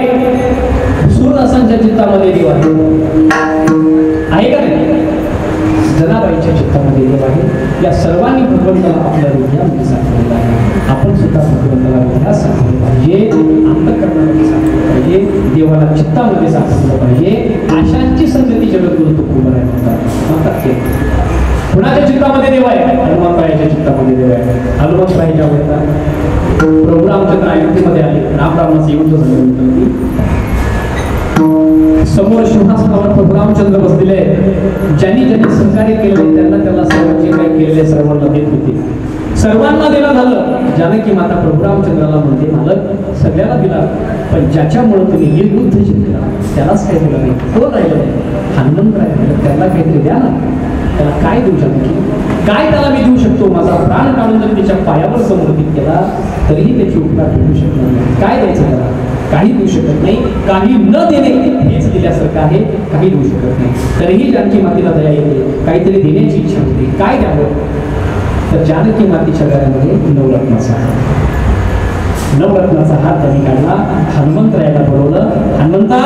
सूरदासांच्या चित्तामध्ये देव आहे का नाही, जनाबाईच्या चित्तामध्ये देव आहे. या सर्वांनी भगवंताला आपल्या हृदयामध्ये साठवलेलं आहे. आपण सुद्धा भगवंताला हृदयात साठवलं पाहिजे, अंतःकरणामध्ये साठवलं पाहिजे, देवाला चित्तामध्ये साठवलं पाहिजे. अशांची संगती जगद्गुरु तुकोबाराय म्हणतात. कुणाच्या चित्तामध्ये देव आहे? हनुमंतरायाच्या चित्तामध्ये देव आहे. हनुमंतरायाच्या वेळेला प्रभू रामचंद्र अयोध्येमध्ये आले, राम रामाचं युद्ध झालं. समोर सिंहासनावर प्रभू रामचंद्र बसलेले आहेत. ज्यांनी ज्यांनी सहकार्य केले त्यांना सर्वांचे काय केलेले सर्वांना देत होते. सर्वांना देणं झालं. जानकी माता प्रभू रामचंद्राला म्हणते मालक सगळ्याला दिला, पण ज्याच्यामुळे तुम्ही हे युद्ध जिंकला त्यालाच काही दिलं नाही. कोण राहिलं नाही? हनुमंतराय राहिलं. त्याला काहीतरी द्या ना. त्याला काय देऊ जानकी? काय त्याला मी देऊ शकतो? माझा प्राण काढून जर त्याच्या पायावर समर्पित केला तरीही त्याची उपकार भेटू शकणार नाही. काय द्यायचं त्याला? काही देऊ शकत नाही. काही न देणे हेच दिल्यासारखं आहे. काही देऊ शकत नाही. तरीही जानकी मातेला दया येते. काहीतरी देण्याची इच्छा होते. काय द्यावं? तर जानकी मातेच्या घरामध्ये नवरत्नाचा हार त्यांनी काढला. हनुमंतरायाला बोलवलं. हनुमंता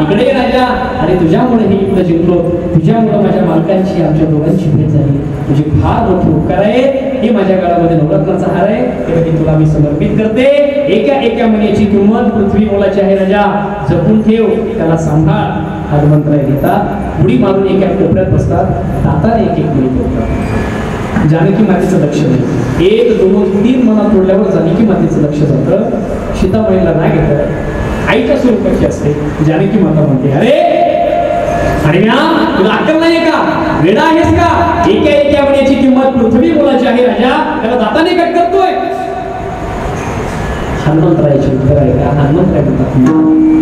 इकडे ये राजा. अरे तुझ्यामुळे हे युद्ध जिंकलो. तुझ्यामुळे माझ्या मालकांची आमच्या दोघांची भेट झाली. तुझी फार मोठी उपकार आहे. हे माझ्या गळामध्ये नवरत्नाचा हार आहे. ते तुला मी समर्पित करते. एका मण्याची किंमत पृथ्वी मोलाची आहे. राजा जपून ठेव. त्याला सांभाळ. हनुमंतराय घेतात. उडी मारून एका कोपऱ्यात बसतात. दाताने एक मणी तोडतात. जानकी मातेचं लक्ष नाही. 1 2 3 मना तोडल्यावर जानकी मातेचं लक्ष जातं. सीताबाईला नाही घेतात. आईच्या स्वरूपाची असते. जानकी माता म्हणते अरे तुला अक्कल नाहीये का? वेडा आहेस का? एका मण्याची किंमत पृथ्वी मोलाची आहे राजा. त्याला दाताने कट करतोय. हनुमंतरायाची उत्तर आहे का? हनुमंतराय म्हणतात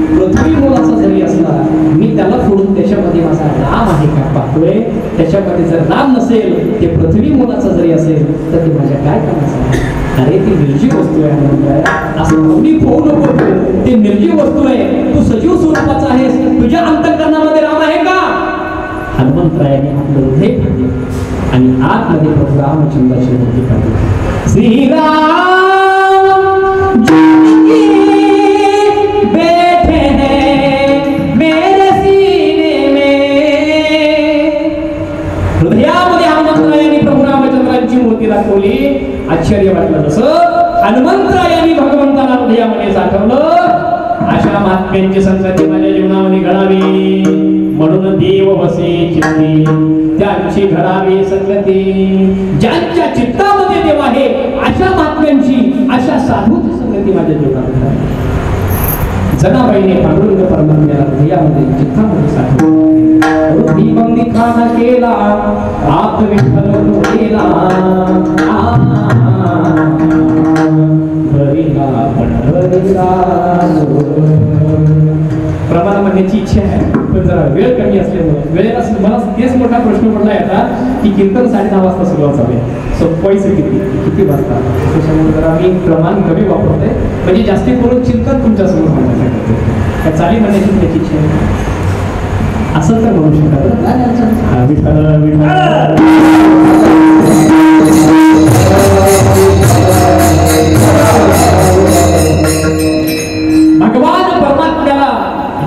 पृथ्वी मोलाचा जरी असला मी त्याला फोडून त्याच्यामध्ये माझा राम आहे का पाहतोय. त्याच्यामध्ये जर राम नसेल ते पृथ्वी मोलाचा जरी असेल तर ते माझ्या काय कामाचं आहे? अरे ती निर्जीव वस्तू आहे हनुमंतराय. असं कोणी होऊ नको. ते निर्जीव वस्तू आहे. तू सजीव स्वरूपाचा आहेस. तुझ्या अंतःकरणामध्ये राम आहे का? हनुमंतरायाने आपलं हृदय फाडले आणि आतमध्ये प्रभू रामचंद्राची मूर्ती काढली. श्रीराम बैठे हैं मेरे सीने में. हृदयामध्ये हनुमंतरायांनी प्रभू रामचंद्रांची मूर्ती दाखवली. आश्चर्य वाटलं. जसं हनुमंतरायांनी भगवंताला हृदयामध्ये साठवलं अशा महात्म्यांची संगती माझ्या जीवनामध्ये घडावी. म्हणून देव वसे चित्ती त्यांची घडावी संगती. ज्यांच्या चित्तामध्ये देव आहे अशा महात्म्यांची अशा साधूची संगती माझ्या जीवनात घडावी. जनाबाईने पांडुरंग परमात्म्याला हृदयामध्ये चित्तामध्ये साठवलं. दीपम दिखाना केला आप विठ्ठल केला प्रमाण म्हणण्याची इच्छा आहे पण जरा वेळ कमी असल्यामुळे वेळेला मला तेच मोठा प्रश्न पडला आता की कीर्तन 9:30 वाजता सुरुवात झाली. सोपवायचं किती वाजता? त्याच्यामुळे जरा मी प्रमाण कमी वापरते म्हणजे जास्ती करून चिंतन तुमच्यासमोर सांगण्यासाठी चाली म्हणण्याची त्याची इच्छा आहे. असं तर म्हणू शकतात. भगवान परमात्म्याला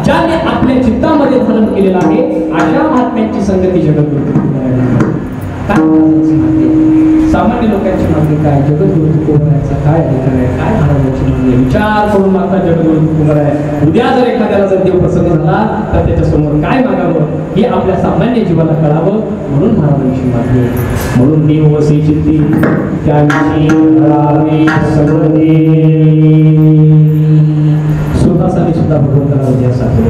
ज्याने आपल्या चित्तामध्ये धारण केलेला आहे अशा महात्म्यांची संगती जगद्गुरु. सामान्य लोकांची मागणी काय? जगद्गुरु तुकोबरायचा काय अधिकार आहे? काय महाराजांची मागणी? विचार करून मागता जगद्गुरु तुकोबराय. उद्या जर एखाद्याला जर देव प्रसन्न झाला तर त्याच्यासमोर काय मागावं हे आपल्या सामान्य जीवाला कळावं म्हणून महाराजांची मागणी. म्हणून देव वसे चित्ती त्यांची घडावी संगती. सुरदासाने सुद्धा भगवंताला हृदयात साठवलं.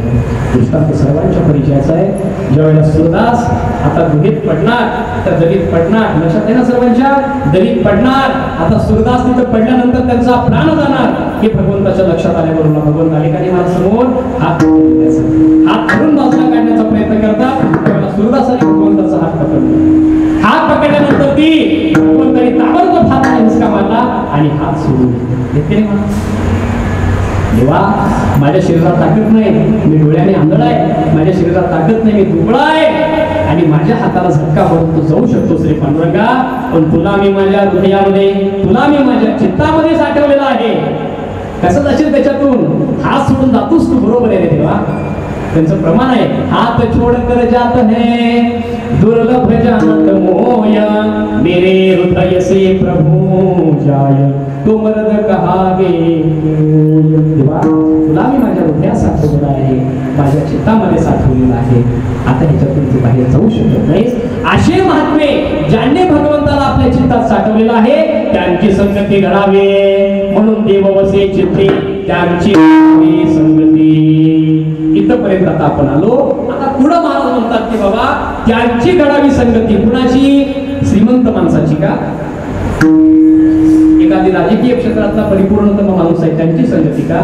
दृष्टांत सर्वांच्या परिचयाचा आहे. ज्यावेळेला सुरदास आता गुहेत पडणार तर दलित पडणार. लक्षात आहे ना सर्वांच्या? दलित पडणार. आता सुरदास तिथं पडल्यानंतर त्यांचा प्राण जाणार हे भगवंताच्या लक्षात आल्याबरोबर भगवंत आले का मला समोर हात धरून बाजूला काढण्याचा प्रयत्न करतात. त्यावेळेला सुरदासाने भगवंताचा हात पकडला. हात पकडल्यानंतर ती भगवंताने ताबडतोब हाताने हिसका मारला आणि हात सोडून घेतले. देवा माझ्या शरीरात ताकद नाही. मी डोळ्याने आंधळ आहे. माझ्या शरीरात ताकद नाही. मी दुबळा आहे आणि माझ्या हाताला झटका बरोबर तू जाऊ शकतो श्री पांडुरंगा. पण तुला मी माझ्या हृदयामध्ये तुला मी माझ्या चित्तामध्ये साठवलेला आहे. कसं जाशील त्याच्यातून? हात सोडून जातोस तू. बरोबर आहे रे देवा. त्यांचं प्रमाण आहे हात छोड़ कर जात है दुर्लभ जानत मोया मेरे हृदय से प्रभु जाय तो मर्द कहावे. देवा तुला मी माझ्या हृदयात साठवलेला आहे. माझ्या चित्तामध्ये साठवलेला आहे. आता ह्याच्यातून तू बाहेर जाऊ शकत नाहीस. असे महात्मे ज्यांनी भगवंताला आपल्या चित्तात साठवलेला आहे त्यांची संगती घडावे. म्हणून देव वसे चित्ते त्यांची संगती. इथपर्यंत आता आपण आलो. आता पुढे महाराज म्हणतात की बाबा त्यांची घडावी संगती. कुणाची? श्रीमंत माणसाची का? एखादी राजकीय क्षेत्रातला परिपूर्णतम माणूस आहे त्यांची संगती का?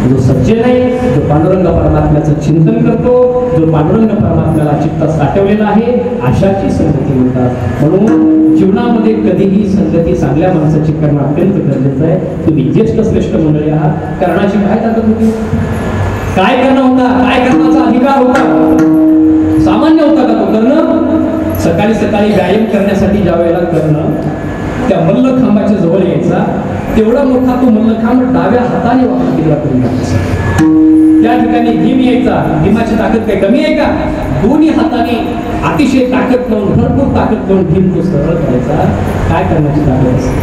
जो सज्जन आहे, जो पांडुरंग परमात्म्याचं चिंतन करतो, जो पांडुरंग परमात्म्याला चित्तात साठवलेला आहे, अशाची संगती म्हणतात. म्हणून जीवनामध्ये कधीही संगती चांगल्या माणसाची करणं अत्यंत गरजेचं आहे. तुम्ही ज्येष्ठ श्रेष्ठ मंडळी आहात. करण्याची काय ताकद होती? काय करणं होता? काय करण्याचा अधिकार होता? सामान्य होता का तो करणं? सकाळी सकाळी व्यायाम करण्यासाठी ज्या वेळेला करणं, त्या मल्लखांबाच्या जवळ यायचा, तेवढा मोठा तो मल्लखांब डाव्या हाताने वापर केला करून टाकायचा. त्या ठिकाणी भीम यायचा. भीमाची ताकद काही कमी आहे का? दोन्ही हाताने अतिशय ताकद लावून, भरपूर ताकद लावून भीम तो सरळ करायचा. काय करण्याची ताकद असते?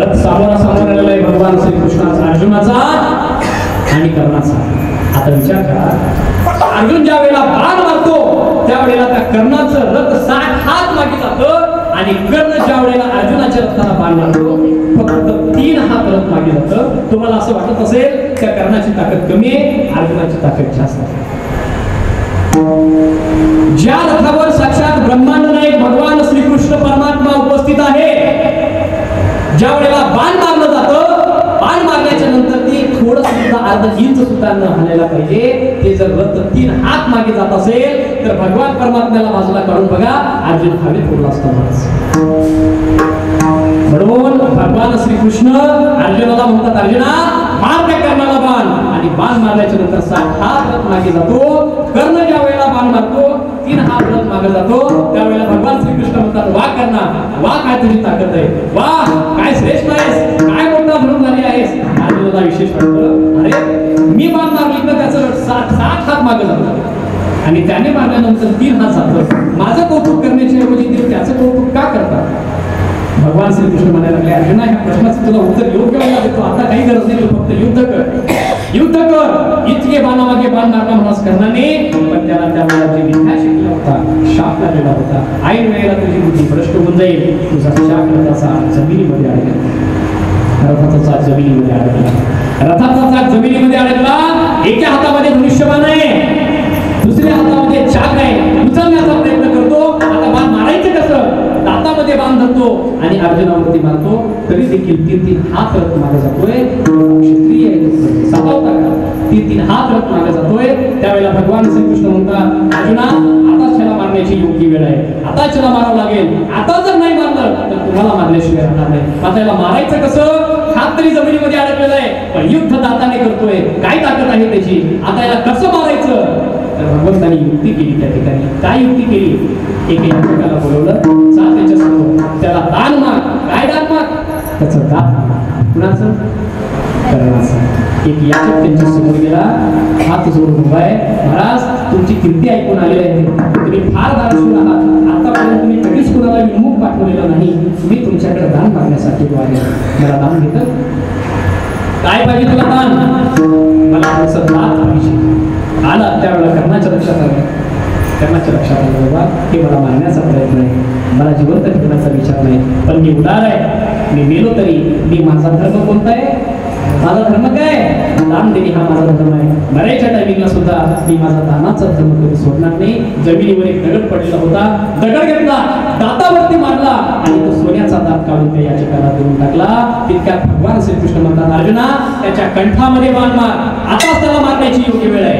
रथ सामोरा समोर आलेला आहे भगवान श्रीकृष्णाचा, अर्जुनाचा आणि कर्णाचा. आता विचार करा, अर्जुन ज्या वेळेला बाण मारतो त्यावेळेला त्या कर्णाचं रथ 60 हात मागे जातं आणि कर्ण ज्या वेळेला अर्जुनाच्या रथाला बाण मारतो फक्त 3 हात रथ मागे जातं. तुम्हाला असं वाटत असेल त्या कर्णाची ताकद कमी आहे, अर्जुनाची ताकद जास्त आहे. ज्या रथावर साक्षात ब्रह्मांड नायक भगवान श्रीकृष्ण परमात्मा उपस्थित आहे, ज्या वेळेला बाण मारलं जातं, बाण मारल्याच्या नंतर ती थोडं सुद्धा अर्ध इंच सुद्धा न हलायला पाहिजे. ते जर रथ 3 हात मागे जात असेल तर भगवान परमात्म्याला बाजूला काढून बघा, अर्जुन हवेत उडला असतो. म्हणून भगवान श्रीकृष्ण अर्जुनाला म्हणतात, अर्जुना मार त्या कर्णाला बाण. आणि बाण मारल्याच्या नंतर 60 हात रथ मागे जातो. कर्ण ज्या वेळेला बाण मारतो 3 हात रथ मागे जातो, त्यावेळेला भगवान श्रीकृष्ण म्हणतात, वा कर्णा, वा काय तुझी ताकद आहे, वा काय श्रेष्ठ आहेस, काय मोठा धनुर्धारी आहेस. अर्जुनाला विशेष वाटतं, अरे मी बाण मारली तर त्याचं 60 हात मागे जातो आणि त्याने मारल्यानंतर 3 हात जातो. माझं कौतुक करण्याच्या ऐवजी ते त्याचं कौतुक का करतात? भगवान श्रीकृष्ण म्हणायला लागले, अर्जुना ह्या प्रश्नाचं तुला उत्तर योग्य वेळेला देतो, आता काही गरज नाही, तू फक्त युद्ध कर, युद्ध कर. इतके बाणामागे बाण मारला म्हणास कर्णाने, पण त्याला त्यावेळेला जे विद्या शिकला होता, शाप लागलेला होता. ऐन वेळेला तुझी बुद्धी भ्रष्ट होऊन जाईल. तुझा शाप रथाचा जमिनीमध्ये अडकला, रथाचा चाक जमिनीमध्ये अडकला, रथाचा चाक जमिनीमध्ये अडकला. एका हातामध्ये धनुष्यबाण आहे, दुसऱ्या हातामध्ये चाक आहे. उचलण्याचा प्रयत्न करतो. आता बाण मारायचं कसं? दातामध्ये बाण धरतो आणि अर्जुनावरती मारतो. तरी देखील 3 हात रथ मागे जातोय. क्षत्रिय सावता का 3 हात रथ मागे जातोय. त्यावेळेला भगवान श्रीकृष्ण म्हणतात, अर्जुना आता त्याला मारण्याची योग्य वेळ आहे, आता त्याला मारावं लागेल. आता जर नाही मारलं तर तुम्हाला मारल्याशिवाय राहणार नाही. आता त्याला मारायचं कसं? हात तरी जमिनीमध्ये अडकलेला आहे, पण युद्ध दाताने करतोय. काय ताकद आहे त्याची? आता याला कसं मारायचं? तर भगवंतानी युक्ती केली. त्या ठिकाणी काय युक्ती केली? एका याचकाला बोलवलं, जा त्याच्या समोर, त्याला दान माग. काय दान माग? त्याचं दात. कुणाचं? कर्णाचं. एक याचक त्यांच्या समोर गेला, हात जोडून उभा आहे, महाराज तुमची कीर्ती ऐकून आलेली आहे, तुम्ही फार दानशूर आहात, आतापर्यंत तुम्ही कधीच कुणाला विमुख पाठवलेला नाही, मी तुमच्याकडे दान मागण्यासाठी आहे, मला दान घेतं? काय पाहिजे तुला दान? मला तुमचं दात पाहिजे. आला त्यावेळेला कर्णाच्या लक्षात आलं, कर्णाच्या लक्षात आलं, बाबा हे मला मारण्याचा प्रयत्न आहे, मला जिवंत ठेवण्याचा विचार नाही, पण मी उदार आहे, मी मेलो तरी मी माझा धर्म कोणता आहे? माझा धर्म काय? दान देणे हा माझा धर्म आहे. मरायच्या टायमिंगला सुद्धा मी माझा दानाचा धर्म कधी सोडणार नाही. जमिनीवर एक दगड पडलेला होता, दगड घेतला, दातावरती मारला आणि तो सोन्याचा दात काढून त्या याचकाला देऊन टाकला. तितक्यात भगवान श्रीकृष्ण म्हणतात, अर्जुना त्याच्या कंठामध्ये बाण मार, आताच त्याला मारण्याची योग्य वेळ आहे.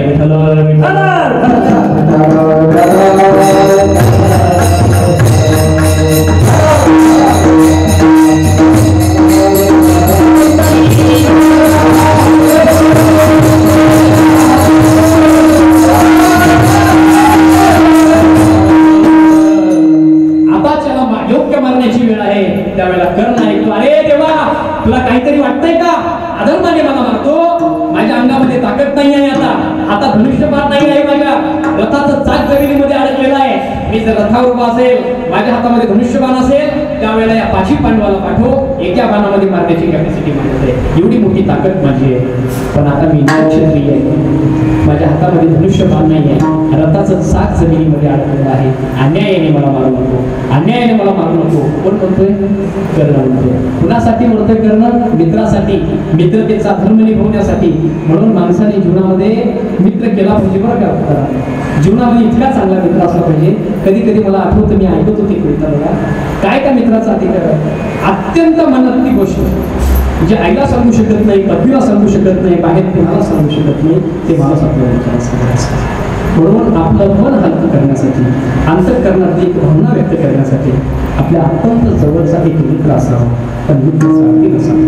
त्यावेळेला कर्ण ऐकतो, अरे देवा तुला काहीतरी वाटतंय का? अधर्माने मला मारतो, माझ्या अंगामध्ये ताकद नाही आहे, आता धनुष्यबाण नाही आहे, माझ्या रथाचं चाक जमिनीमध्ये अडकलेला आहे. मी जर रथावर उभा असेल, माझ्या हातामध्ये धनुष्यबाण असेल, त्यावेळेला या 5 पांडवाला पाठव, एका बाणामध्ये मारण्याची कॅपॅसिटी माझी आहे, एवढी मोठी ताकद माझी आहे. पण आता मी क्षत्रिय आहे, माझ्या माझ्या हातामध्ये धनुष्यबाण नाही आहे, रथाचं चाक जमिनीमध्ये अडकलेलं आहे. अन्यायाने मला मारू नको, अन्यायाने मला मारू नको. कोण म्हणतोय? कर्ण म्हणतोय. कुणासाठी म्हणतोय कर्ण? मित्रासाठी, मित्रतेचा धर्म निभवण्यासाठी. म्हणून माणसाने जीवनामध्ये मित्र केला पाहिजे बरं का. जीवनामध्ये इतका चांगला मित्र असला पाहिजे. कधी कधी मला आठवतं, मी ऐकत होते कविता बघा, काय का मित्राचा अधिकार, अत्यंत मनातली गोष्ट जे आईला सांगू शकत नाही, पत्नीला सांगू शकत नाही, बाहेर कुणाला सांगू शकत नाही, ते माणूस आपल्या विचारात. म्हणून आपलं मन हलकं करण्यासाठी, अंतःकरणातली एक भावना व्यक्त करण्यासाठी आपल्या अत्यंत जवळचा एक मित्र असावा. पण मित्र स्वार्थी नसावा,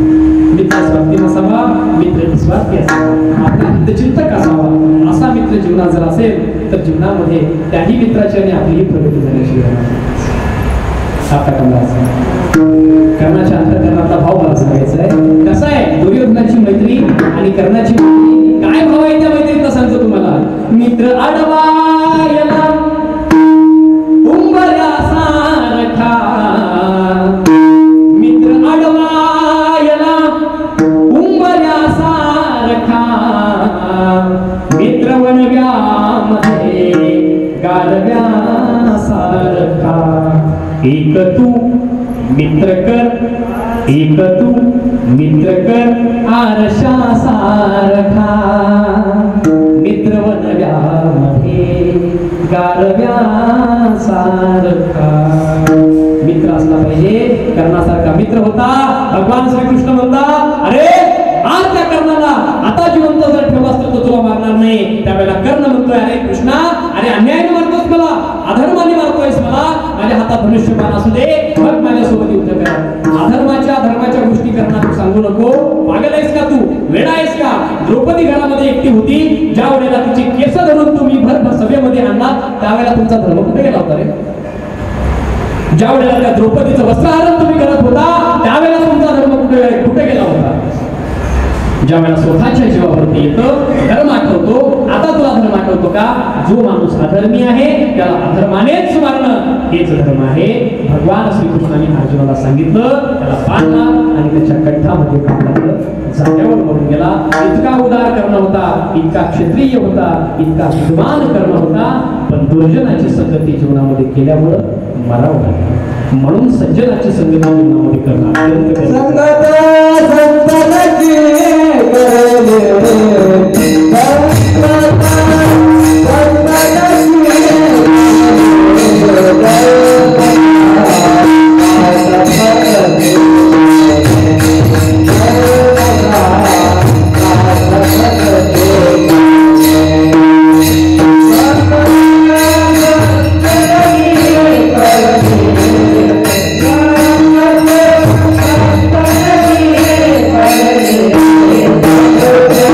मित्र स्वार्थी नसावा, मित्र निस्वार्थी असावा, आपला हितचिंतक असावा. असा मित्र जीवनात जर असेल तर जीवनामध्ये त्याही मित्राची आणि आपलीही प्रगती झाल्याशिवाय आता कर्णाच्या अंतःकरणातला भाव मला सांगायचा आहे. कसा आहे दुर्योधनाची मैत्री आणि कर्णाची मैत्री, काय भाव आहे त्या मैत्रीचा सांगतो तुम्हाला. मित्र अडवायला उंबऱ्यासारखा, मित्र अडवायला उंबऱ्यासारखा, मित्र वनव्यामध्ये गारव्यासारखा. एक तू मित्र कर, एक तू मित्र कर आरशासारखा, मित्र वनव्यामध्ये गारव्यासारखा. मित्र असला पाहिजे. कर्णासारखा मित्र होता. भगवान श्रीकृष्ण म्हणतात, अरे मार त्या कर्णाला, आता जिवंत जर ठेवला असतं तर तुला मारणार नाही. त्यावेळेला कर्ण म्हणतोय, अरे कृष्णा, अरे अन्यायाने मारतोस मला, अधर्माने मारतोयस मला, माझ्या हातात धनुष्यबाण असू दे, मग माझ्यासोबत युद्ध कर. अधर्माच्या धर्माच्या गोष्टी करणार तू सांगू नको. पागल आहेस का तू, वेडा आहेस का? द्रौपदी घरामध्ये एकटी होती, ज्या वेळेला तिची केस धरून तुम्ही भर सभेमध्ये आणला, त्यावेळेला तुमचा धर्म कुठे गेला होता रे? ज्या वेळेला त्या द्रौपदीचं वस्त्रहरण तुम्ही करत होता, त्यावेळेला तुमचा धर्म कुठे गेला होता? ज्या वेळेला स्वतःच्या जीवावरती येतं धर्म आठवतो. आता तुला धर्म आठवतो का? जो माणूस अधर्मी आहे त्याला अधर्मानेच मारणं हेच धर्म आहे. भगवान श्रीकृष्णाने अर्जुनाला सांगितलं, त्याला पाडला आणि त्याच्या कंठामध्ये काढलं, जाग्यावर मरून गेला. इतका उदार कर्ण होता, इतका क्षत्रिय होता, इतका विद्वान कर्ण होता, पण दुर्जनाची संगती जीवनामध्ये केल्यामुळं मरावं लागलं. म्हणून सज्जनाची संगती जीवनामध्ये करणं Yeah.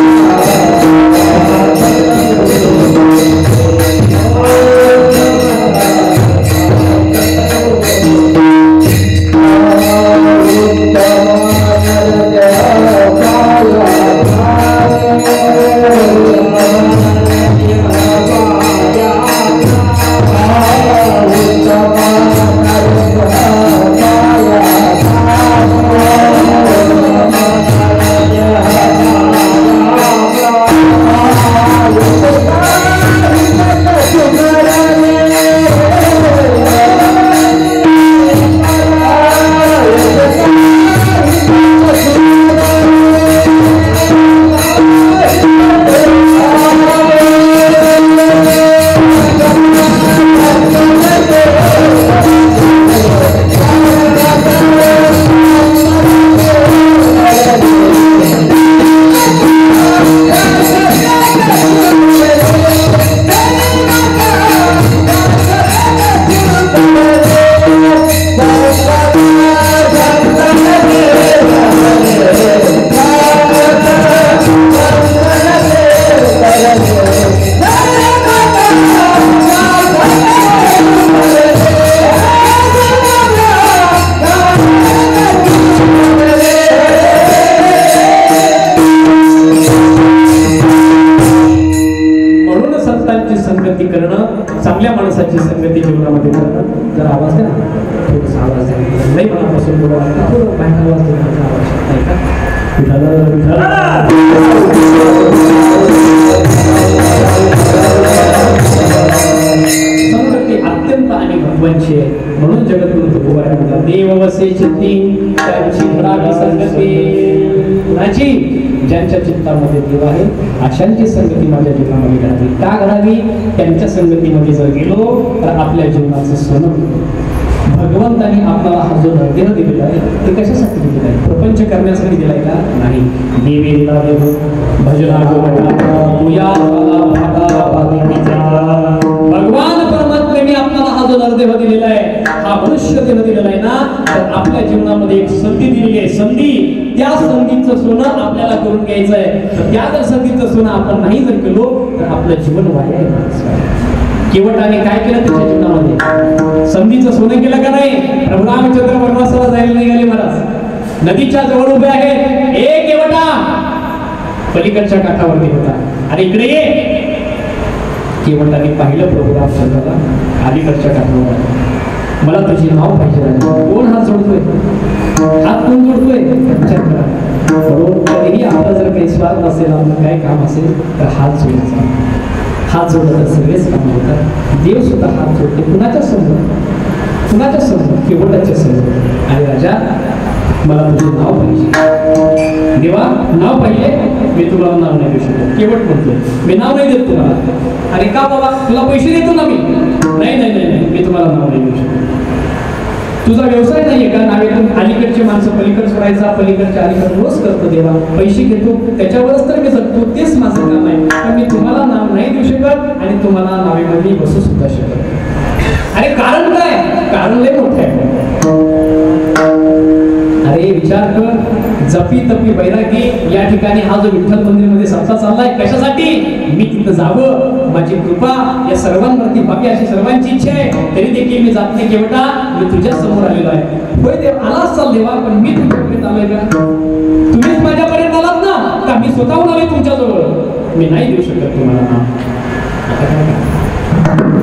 ज्यांच्या चित्तामध्ये देव आहे अशांची संगती माझ्या जीवनामध्ये घडावी. का घडावी? त्यांच्या संगतीमध्ये जर गेलो तर आपल्या जीवनाचं सोनं. भगवंताने आपल्याला हा जो नरदेह दिलेला आहे ते कशासाठी दिलेला आहे? प्रपंच करण्यासाठी दिलाय का? नाही. देवेला देव भजना भगवान परमात्म्याने आपल्याला हा जो नरदेह दिलेला आहे, हा मनुष्य देह दिलेला आहे ना, तर आपल्या जीवनामध्ये एक संधी दिलेली आहे. संधी, त्या संधीचं सोनं आपल्याला करून घ्यायचं आहे. तर त्या जर संधीचं सोनं आपण नाही जर केलो तर आपलं जीवन वाया आहे. केवटाने काय केलं त्याच्या जीवनामध्ये? संधीचं सोनं केलं का नाही? प्रभू रामचंद्र वनवासाला जायला निघाले महाराज. नदीच्या जवळ उभे आहेत. ए केवटा, पलीकडच्या काठावरती होता, आणि इकडे ये. केवटाने पाहिलं प्रभू रामचंद्राला अलीकडच्या काठावर. मला तुझी नाव पाहिजे. कोण हात जोडतोय? हात कोण जोडतोय? विचार करा. म्हणून कधीही आपला जर काही स्वार्थ असेल, आपलं काय काम असेल तर हात जोडायचा. हात जोडत सगळेच काम होतात. देव सुद्धा हात जोडते. कुणाच्या समोर? कुणाच्या समोर? केवटाच्या समोर. आणि राजा, मला तुझे नाव पाहिजे. देवा, नाव पाहिजे. मी तुम्हाला नाव नाही देऊ शकत. केवट म्हणतोय मी नाव नाही देत तुम्हाला. अरे का बाबा, तुला पैसे देतो ना मी. नाही नाही नाही नाही, मी तुम्हाला नाव नाही देऊ शकत. तुझा व्यवसाय नाहीये का नावेतून अलीकडचे माणसं पलीकडे सोडायचा, पलीकडच्या अलीकडे रोज करतो देवा, पैसे घेतो, त्याच्यावरच तर मी जगतो, तेच माझं काम आहे. पण मी तुम्हाला नाव नाही देऊ शकत आणि तुम्हाला नावेमध्ये बसू सुद्धा शकत. अरे कारण काय? कारण लय मोठं आहे. अरे विचार कर, जपी तपी बैरागी या ठिकाणी हा जो विठ्ठल मंदिर मध्ये सप्ताह चाललाय, कशासाठी? मी तिथं जावं, माझी कृपा या सर्वांवरती व्हावी अशी सर्वांची इच्छा आहे. तरी देखील मी जात नाही. केवटा, मी तुझ्या समोर आलेलो आहे. होय देव, आलाच चाल देवा, पण मी तुमच्यापर्यंत आलोय का? तुम्हीच माझ्यापर्यंत आलात ना, का मी स्वतःहून आलोय तुमच्याजवळ? मी नाही देऊ शकत तुम्हाला नाव.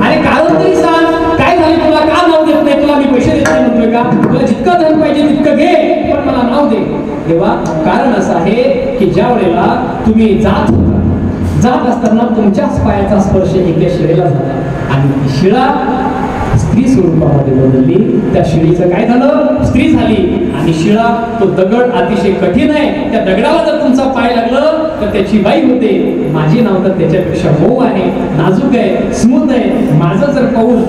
अरे कारण तरी सांग, काय झालं तुला? का नाव देत नाही? तुला मी पैसे देत नाही म्हणतोय का? तुला जितकं धन पाहिजे तितकं घे, पण मला नाव दे. तेव्हा कारण असं आहे की ज्या वेळेला तुम्ही जात असताना तुमच्याच पायाचा स्पर्श एका शिळेला झाला आणि ती शिळा स्त्री स्वरूपामध्ये बदलली. त्या शिळीचं काय झालं? स्त्री झाली. आणि शिळा, तो दगड अतिशय कठीण आहे. त्या दगडाला जर तुमचा पाय लागलं तर त्याची बाई होते. माझे नाव तर त्याच्यापेक्षा मऊ आहे, नाजूक आहे, स्मूथ आहे. माझं जर पाऊल,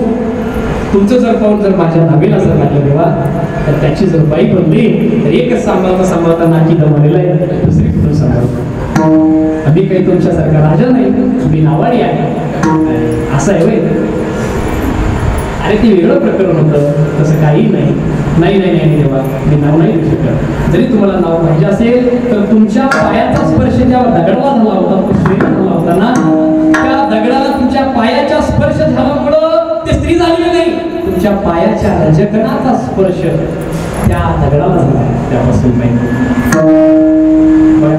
तुमचं जर पाऊल जर माझ्या नावेला जर लागलं तेव्हा, तर त्याची जर बाई बनली तर एकच सांभाळता सांभाळता नाकी दमलेला आहे, दुसरी कुठून सांभाळतो. आम्ही काही तुमच्यासारखा राजा नाही, मी नावाडी आहे. असं आहे होय? अरे ते वेगळं प्रकरण होतं, तसं काही नाही. नाही नाही नाही देवा, मी नाव नाही देऊ शकत. जरी तुम्हाला नाव पाहिजे असेल तर तुमच्या पायाचा स्पर्श ज्या दगडाला झाला होता, तो स्त्रीला झाला होता ना, त्या दगडाला तुमच्या पायाचा स्पर्श झाल्यामुळं ते स्त्री झालेली नाही. तुमच्या पायाच्या रजकणाचा स्पर्श त्या दगडाला झाला, त्यापासून पाहिजे.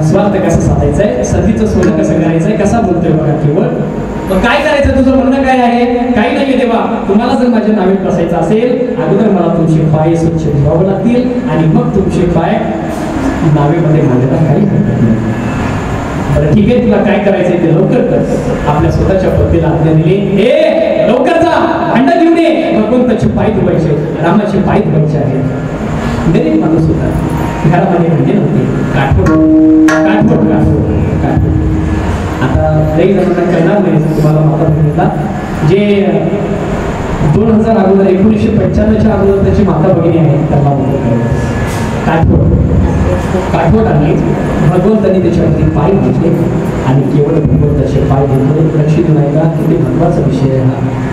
स्वार्थ कसा साधायचा आहे, सतीचं सोनं कसं करायचंय, कसा बोलतोय बघा केवळ. मग काय करायचं? तुझं म्हणणं काय आहे? काही नाहीये देवा, तुम्हाला जर माझ्या नावेत बसायचं असेल, अगोदर मला तुमचे पाय स्वच्छ धुवावे लागतील आणि मग तुमचे पाय नावेमध्ये घालायला काही हरकत नाही. बरं ठीक आहे, तुला काय करायचंय ते लवकर कर. आपल्या स्वतःच्या पत्नीला आज्ञा दिली, हे लवकर जा, भांड घेऊन ये. भगवंताचे पाय धुवायचे, रामाचे पाय धुवायचे आहेत. गरीब माणूस होता, घरामध्ये म्हणजे नव्हते. काठवट काठवट काठवट काठवट. आता काही जणांना कळणार नाही, तुम्हाला माता बहिणीला जे 2000 अगोदर 1995च्या अगोदर त्याची माता भगिनी आहे, त्यांना काठवट आणि भगवंतांनी त्याच्यावरती पाय घेतले आणि केवळ भगवंताचे पाय घेतले. लक्ष नाही का, किती महत्वाचा विषय आहे.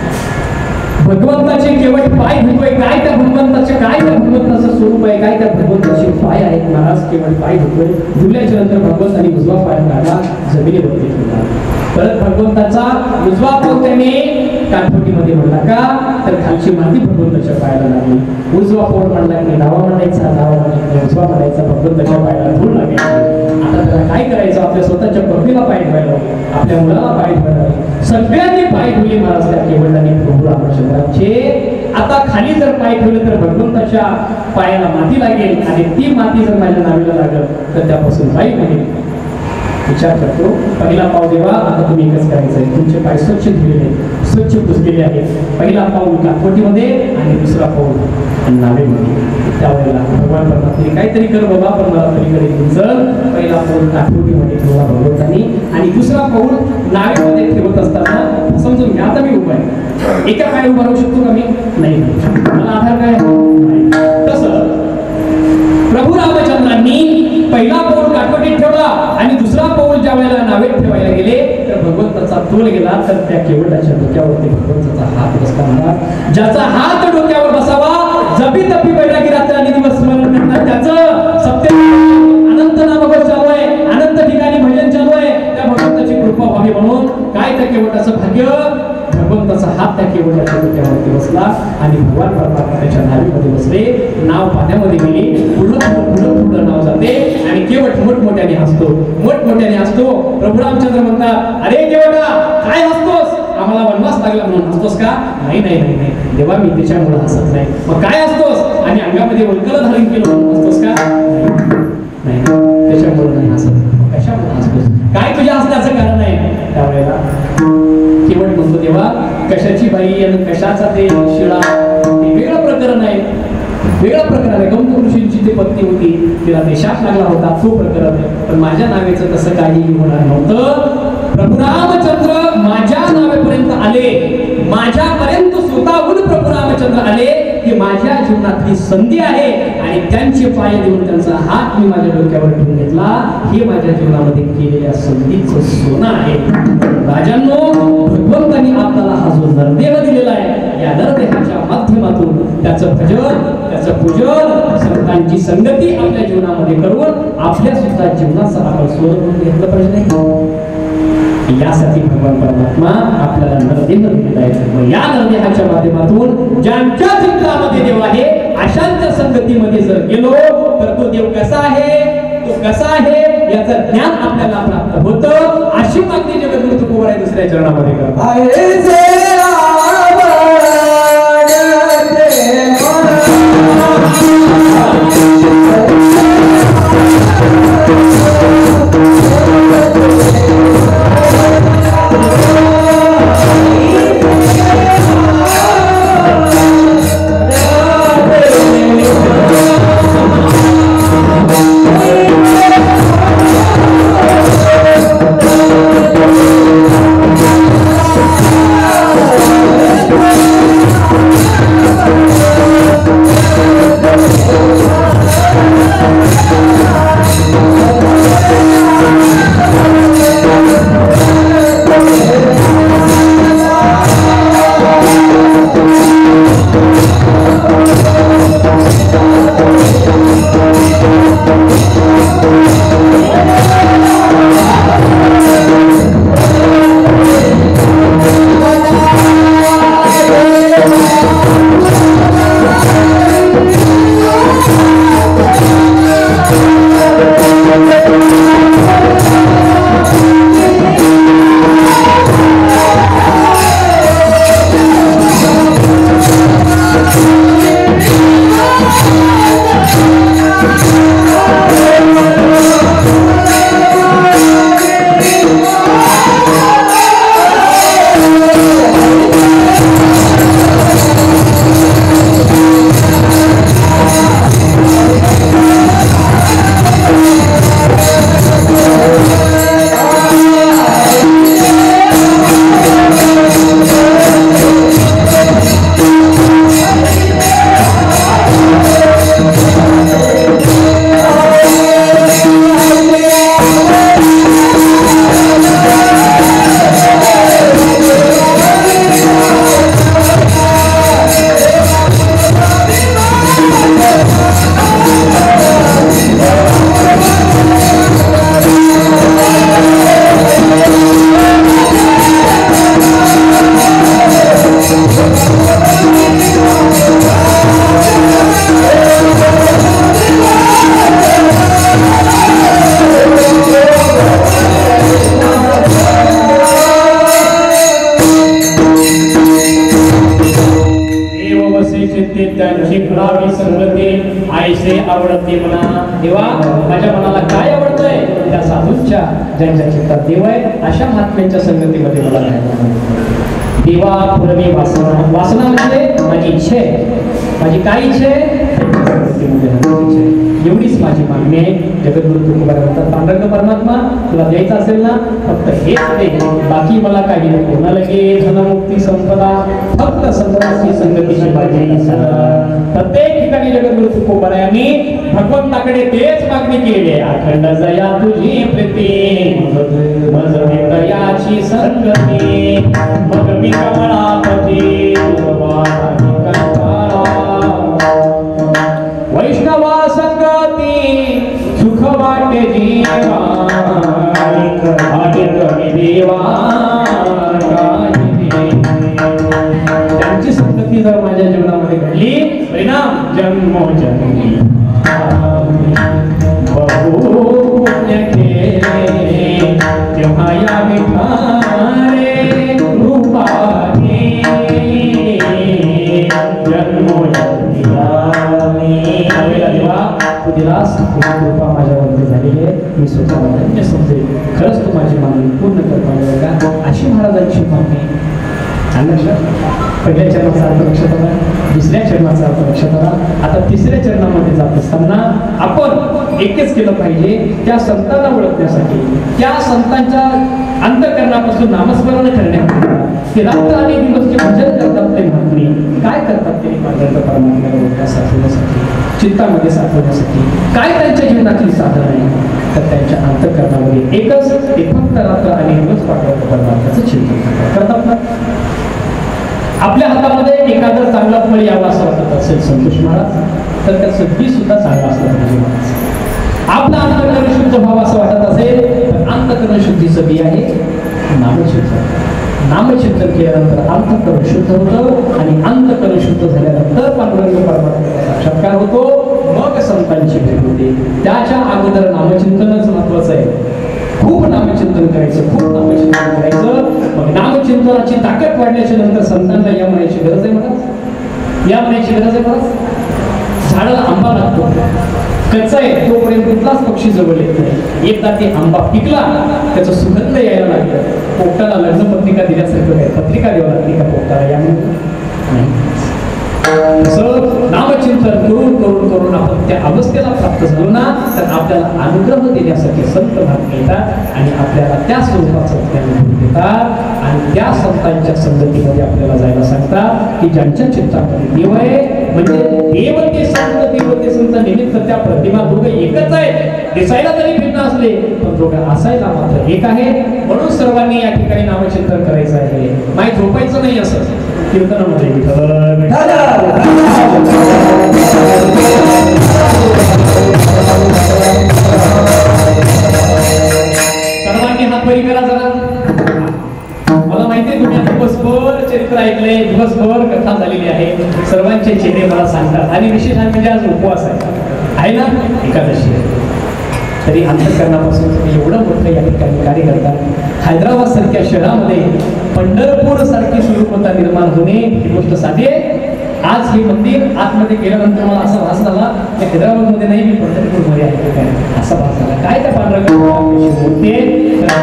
भगवंताचे केवळ पाय धुतोय. काय त्या भगवंताचे, काय त्या भगवंताचं स्वरूप आहे, काय त्या भगवंताचे पाय आहेत. महाराज केवळ पाय धुतोय. धुल्याच्या नंतर भगवंतांनी उजवा पाय काढला, जमिनीवरती ठेवला. परत भगवंताचा उजवा पाय त्याने काठपटीमध्ये म्हणला का, तर खालची माती भगवंताच्या पायाला लागली. उजवा पाऊल म्हणला की डावा म्हणायचा, डावा म्हणायचा उजवा म्हणायचा, भगवंताच्या पायाला धूळ लागली. आता त्याला काय करायचं? आपल्या स्वतःच्या पत्नीला पाय धुवायला, आपल्या मुलाला पाय धुवायला, सगळ्यांनी पाय धुले महाराज त्या केवळाने प्रभू रामचंद्राचे. आता खाली जर पाय ठेवले तर भगवंताच्या पायाला माती लागेल आणि ती माती जर माझ्या नावेला लागल तर त्यापासून बाई बनेल. विचार करतो, पहिला पाव देवा, आता तुम्ही एकच करायचंय, तुमचे पाय स्वच्छ धुलेले, स्वच्छ पुसलेले आहेत. पहिला पाऊल काठवटीमध्ये आणि दुसरा पाऊल नावेमध्ये त्यावेळेला भगवान परमात्मा काहीतरी कर बाबा, पण मला पलीकडे घेऊन चल. पहिला पाऊल काठोटीमध्ये ठेवला भगवंतानी आणि दुसरा पाऊल नावेमध्ये ठेवत असताना समजून घ्या, आता मी उभा आहे, एका पाय उभा राहू शकतो का मी? नाही. मला आधार काय? तसं प्रभू रामचंद्रांनी पहिला पाऊल काठोटीत ठेवला आणि दुसरा पाऊल ज्या वेळेला नावेत ठेवायला गेले तर भगवंताचा तोल गेला. तर त्या केवटाच्या डोक्यावरती भगवंताचा हात बसला. ज्याचा हात डोक्यावर बसावा, जपी तपी बैरागी रात्र आणि दिवस स्मरण करतात, त्याचं सत्य अनंत नामघोष चालू आहे, अनंत ठिकाणी भजन चालू आहे. त्या भगवंताची कृपा व्हावी म्हणून काय त्या केवटाचं भाग्य, भगवंताचा हात त्या केवटाच्या डोक्यावरती बसला आणि भगवान परमात्मा त्याच्या नावीमध्ये बसले. नाव पाण्यामध्ये गेली, पुढं नाव जाते आणि केवट मोठमोठ्याने हसतो, मोठमोठ्याने हसतो. प्रभू रामचंद्र म्हणतात, अरे केवटा काय हसतोस? आम्हाला वनवास लागला म्हणून हसतोस का? नाही नाही नाही नाही देवा, मी त्याच्यामुळे हसत नाही. मग काय हसतोस? आणि अंगामध्ये वल्कल धारण केलं म्हणून हसतोस का? नाही, त्याच्यामुळे नाही हसत. कशामुळे हसतोस? काय तुझ्या हसण्याचं कारण आहे? त्यावेळेला केवट म्हणतो, देवा कशाची बाई आणि कशाचा ते शिळा, ते वेगळं प्रकरण आहे, वेगळं प्रकरण आहे. गौतम ऋषींची ती पत्नी होती, तिला देशात लागला होता, तो प्रकरण आहे. पण माझ्या नावेचं तसं काही होणार नव्हतं. प्रभू रामचंद्र माझ्या नावेपर्यंत आले, माझ्यापर्यंत स्वतःहून प्रभू रामचंद्र आले. ही माझ्या जीवनातली संधी आहे आणि त्यांचे पाय देऊन त्यांचा हात मी माझ्या डोक्यावर ठेवून घेतला. हे माझ्या जीवनामध्ये केलेल्या संधीचं सोनं आहे. राजांनो, भगवंतांनी आपल्याला हा जो नरदेह दिलेला आहे, या नरदेहाच्या माध्यमातून त्याचं भजन, त्याचं पूजन, संतांची संगती आपल्या जीवनामध्ये करून आपल्या सुद्धा जीवनाचा आपण सोडून घेतलं पाहिजे नाही. यासाठी भगवान परमात्मा आपल्याला नरदेह दिलेला आहे. या नरदेहाच्या माध्यमातून ज्यांच्या चित्रामध्ये देव आहे अशांच्या संगतीमध्ये जर गेलो तर तो देव कसा आहे, तो कसा आहे याचं ज्ञान आपल्याला प्राप्त होतं. अशी मागणी जगद्गुरु तुकोबाराय दुसऱ्या चरणामध्ये करतात. आवडते म्हणा. देवा माझ्या मनाला काय आवडतंय त्या साधूंच्या ज्यांच्या चित्तात देव आहे अशा महात्म्यांच्या संगतीमध्ये मला राहायला देवा पुरवी वासना. वासना म्हणजे माझी इच्छा आहे. माझी काय इच्छा आहे? एवढीच माझी मागणी आहे. जगद्गुरु तुकोबाराय म्हणतात, पांडुरंग परमात्मा तुला द्यायचं असेल ना फक्त हेच दे, बाकी मला काही नको. न लगे धनमुक्ती संपदा, फक्त संतांची संगतीची पाहिजे. प्रत्येक ठिकाणी जगद्गुरु तुकोबारायांनी भगवंताकडे तेच मागणी केली आहे. अखंड जया तुझी प्रीती, मज दयाची संगती, मग मी कमळापती वैष्णवा संगती सुख वाटे जीवा, कमी देवा त्यांची संगती जर माझ्या जीवनामध्ये घडली, परिणाम जन्मोजन्मी बहु पुण्य केले, तेव्हा या विठारे रूपाने जन्मोजन्मी कृपा माझ्यावरती झालेली आहे. मी स्वतः धन्य समजेल. खरंच तू माझी मागणी पूर्ण कर पाहिजे का, अशी महाराजांची मागणी. पहिल्या चरणाचा अर्थ लक्षात आला, दुसऱ्या चरणाचा अर्थ लक्षात आला. आता तिसऱ्या चरणामध्ये जात असताना आपण एकच केलं पाहिजे, त्या संतांना ओळखण्यासाठी, त्या संतांच्या अंतःकरणापासून नामस्मरण करण्याकरिता ते रात्र आणि दिवस जे भजन करतात, ते महात्मे काय करतात, ते पांडुरंग परमात्म्याला साठवण्यासाठी, चित्तामध्ये साठवण्यासाठी काय त्यांच्या जीवनातील साधन आहे, तर त्यांच्या अंतःकरणामध्ये एकच ते फक्त रात्र आणि दिवस पांडुरंग परमात्म्याचं चिंतन करतात ना. आपल्या हातामध्ये एखादं चांगला फळ यावं असं वाटत असेल संतोष महाराज, तर त्याचं बी सुद्धा चांगलं असलं पाहिजे महाराज. आपलं अंतःकरण शुद्ध व्हावं असं वाटत असेल तर अंतःकरण शुद्धीचं बी आहे नामचिंतन. नामचिंतन केल्यानंतर अंतःकरण शुद्ध होतं आणि अंतःकरण शुद्ध झाल्यानंतर पांडुरंग परमात्म्याचा साक्षात्कार होतो. मग संतांची भेट होते. त्याच्या अगोदर नामचिंतनच महत्वाचं आहे. खूप नामचिंतन करायचं, खूप नामचिंतन करायचं. मग नामचिंतनाची ताकद वाढल्याच्या नंतर संतांना या म्हणायची गरज आहे महाराज, या म्हणायची गरज आहे महाराज. झाडाला आंबा लागतो, कच्चा आहे तोपर्यंत कुठलाच पक्षी जवळ येत नाही. एकदा ते आंबा पिकला, त्याचं सुगंध यायला लागलं, पोपटाला लग्न पत्रिका दिल्यासारखं काय पत्रिका द्यावं लागते का पोपटाला? यामुळे नामचिंतन करून करून करून आपण त्या अवस्थेला प्राप्त झालो ना, तर आपल्याला अनुग्रह देण्यासाठी संत महात्मे येतात आणि आपल्याला त्या स्वरूपाचं ज्ञान देतात आणि त्या संतांच्या संगतीमध्ये आपल्याला जायला सांगतात की ज्यांच्या चित्तामध्ये देव आहे, म्हणजे देव ते संत निमित्त त्या प्रतिमा दोघं एकच आहेत. दिसायला तरी भिन्न असले पण दोघं असायला मात्र एक आहे. म्हणून सर्वांनी या ठिकाणी नामचिंतन करायचं आहे. माहीत झोपायचं नाही असं कीर्तनामध्ये सर्वांनी हात वरी करा जरा. मला माहिती आहे तुम्ही दिवसभर चरित्र ऐकले, दिवसभर कथा झालेली आहे, सर्वांचे चेहरे मला सांगतात. आणि विशेष म्हणजे आज उपवास आहे ना, एकादशी आहे. तरी अंतःकरणापासून तुम्ही एवढं मोठं या ठिकाणी कार्य करतात. हैदराबाद सारख्या शहरामध्ये पंढरपूर सारखी स्वरूपता निर्माण होणे ही गोष्ट साधी आहे. आज हे मंदिर आतमध्ये गेल्यानंतर मला असा भास झाला की हैदराबादमध्ये नाही, मी पंढरपूरमध्ये आहे काय असा भास झाला. काय त्या पांडुरंगाची मूर्ती आहे,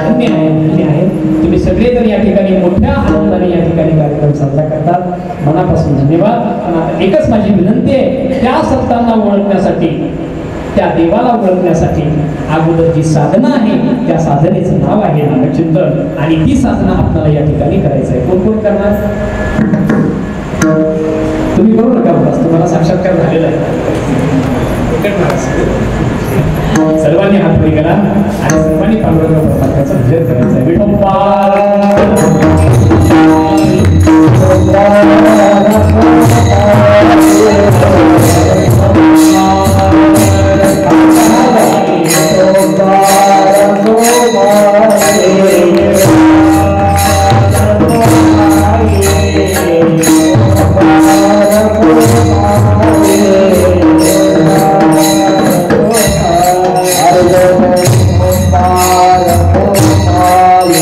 धन्य आहे, धन्य आहे. तुम्ही सगळेजण या ठिकाणी मोठ्या आनंदाने या ठिकाणी कार्यक्रम साजरा करतात. मनापासून धन्यवाद. एकच माझी विनंती आहे, त्या संतांना ओळखण्यासाठी, त्या देवाला ओळखण्यासाठी अगोदर जी साधना आहे त्या साधनेचं नाव आहे नामचिंतन. आणि ती साधना आपल्याला या ठिकाणी करायचं आहे. कोण कोण करणार? तुम्ही करू नका बस, तुम्हाला साक्षात्कार झालेला आहे. सर्वांनी हात पुढे करा आणि सर्वांनी पांडुरंग परमात्म्याचं भजन करायचं आहे.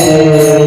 Yeah.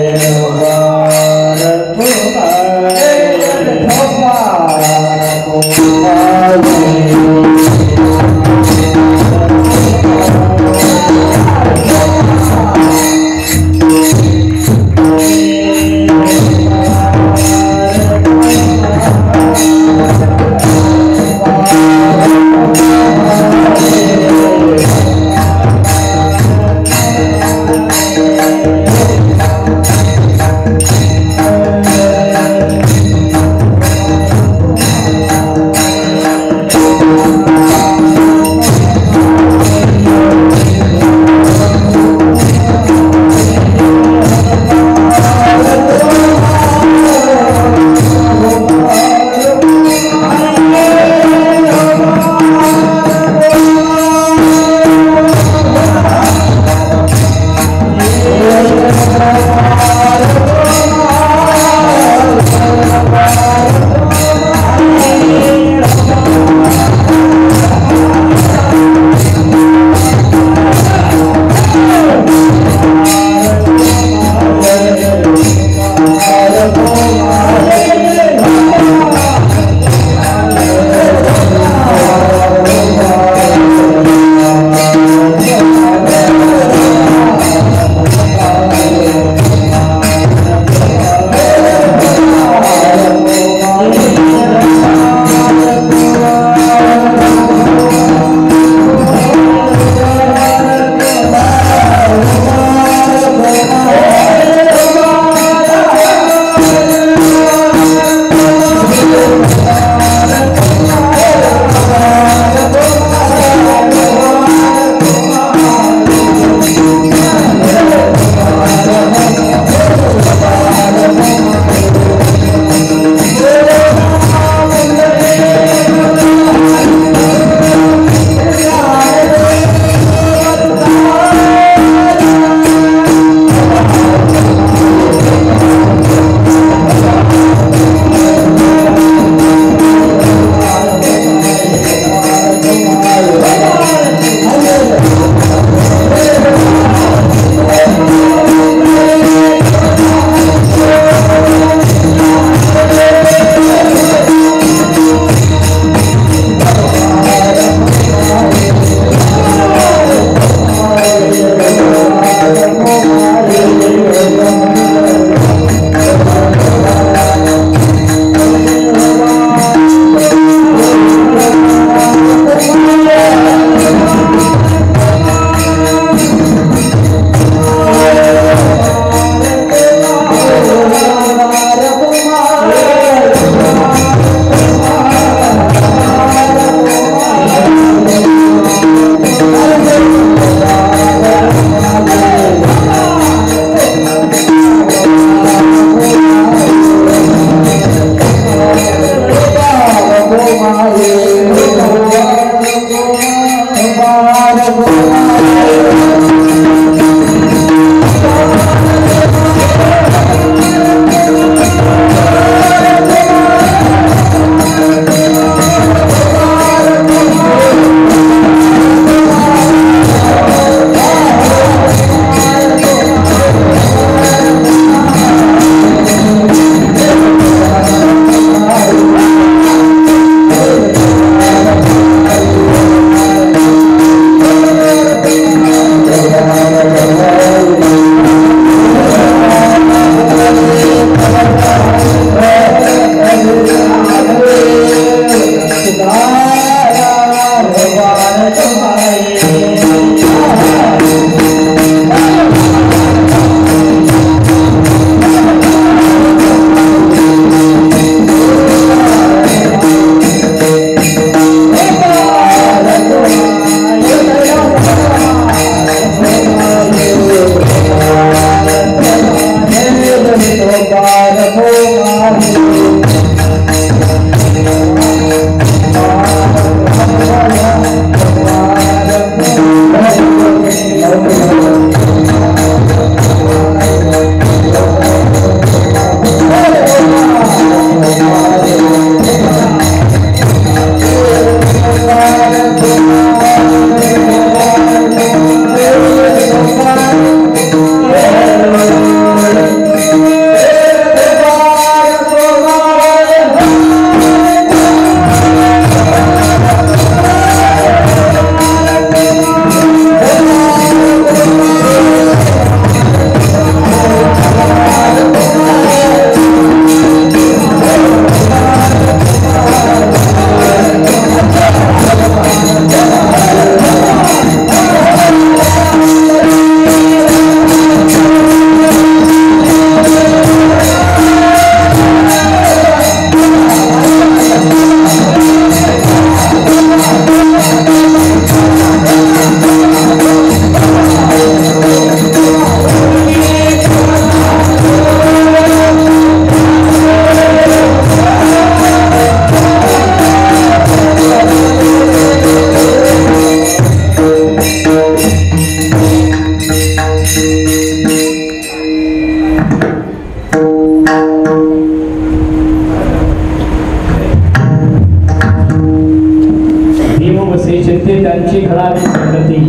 देव बसे चित्ते त्यांची घडावी संगती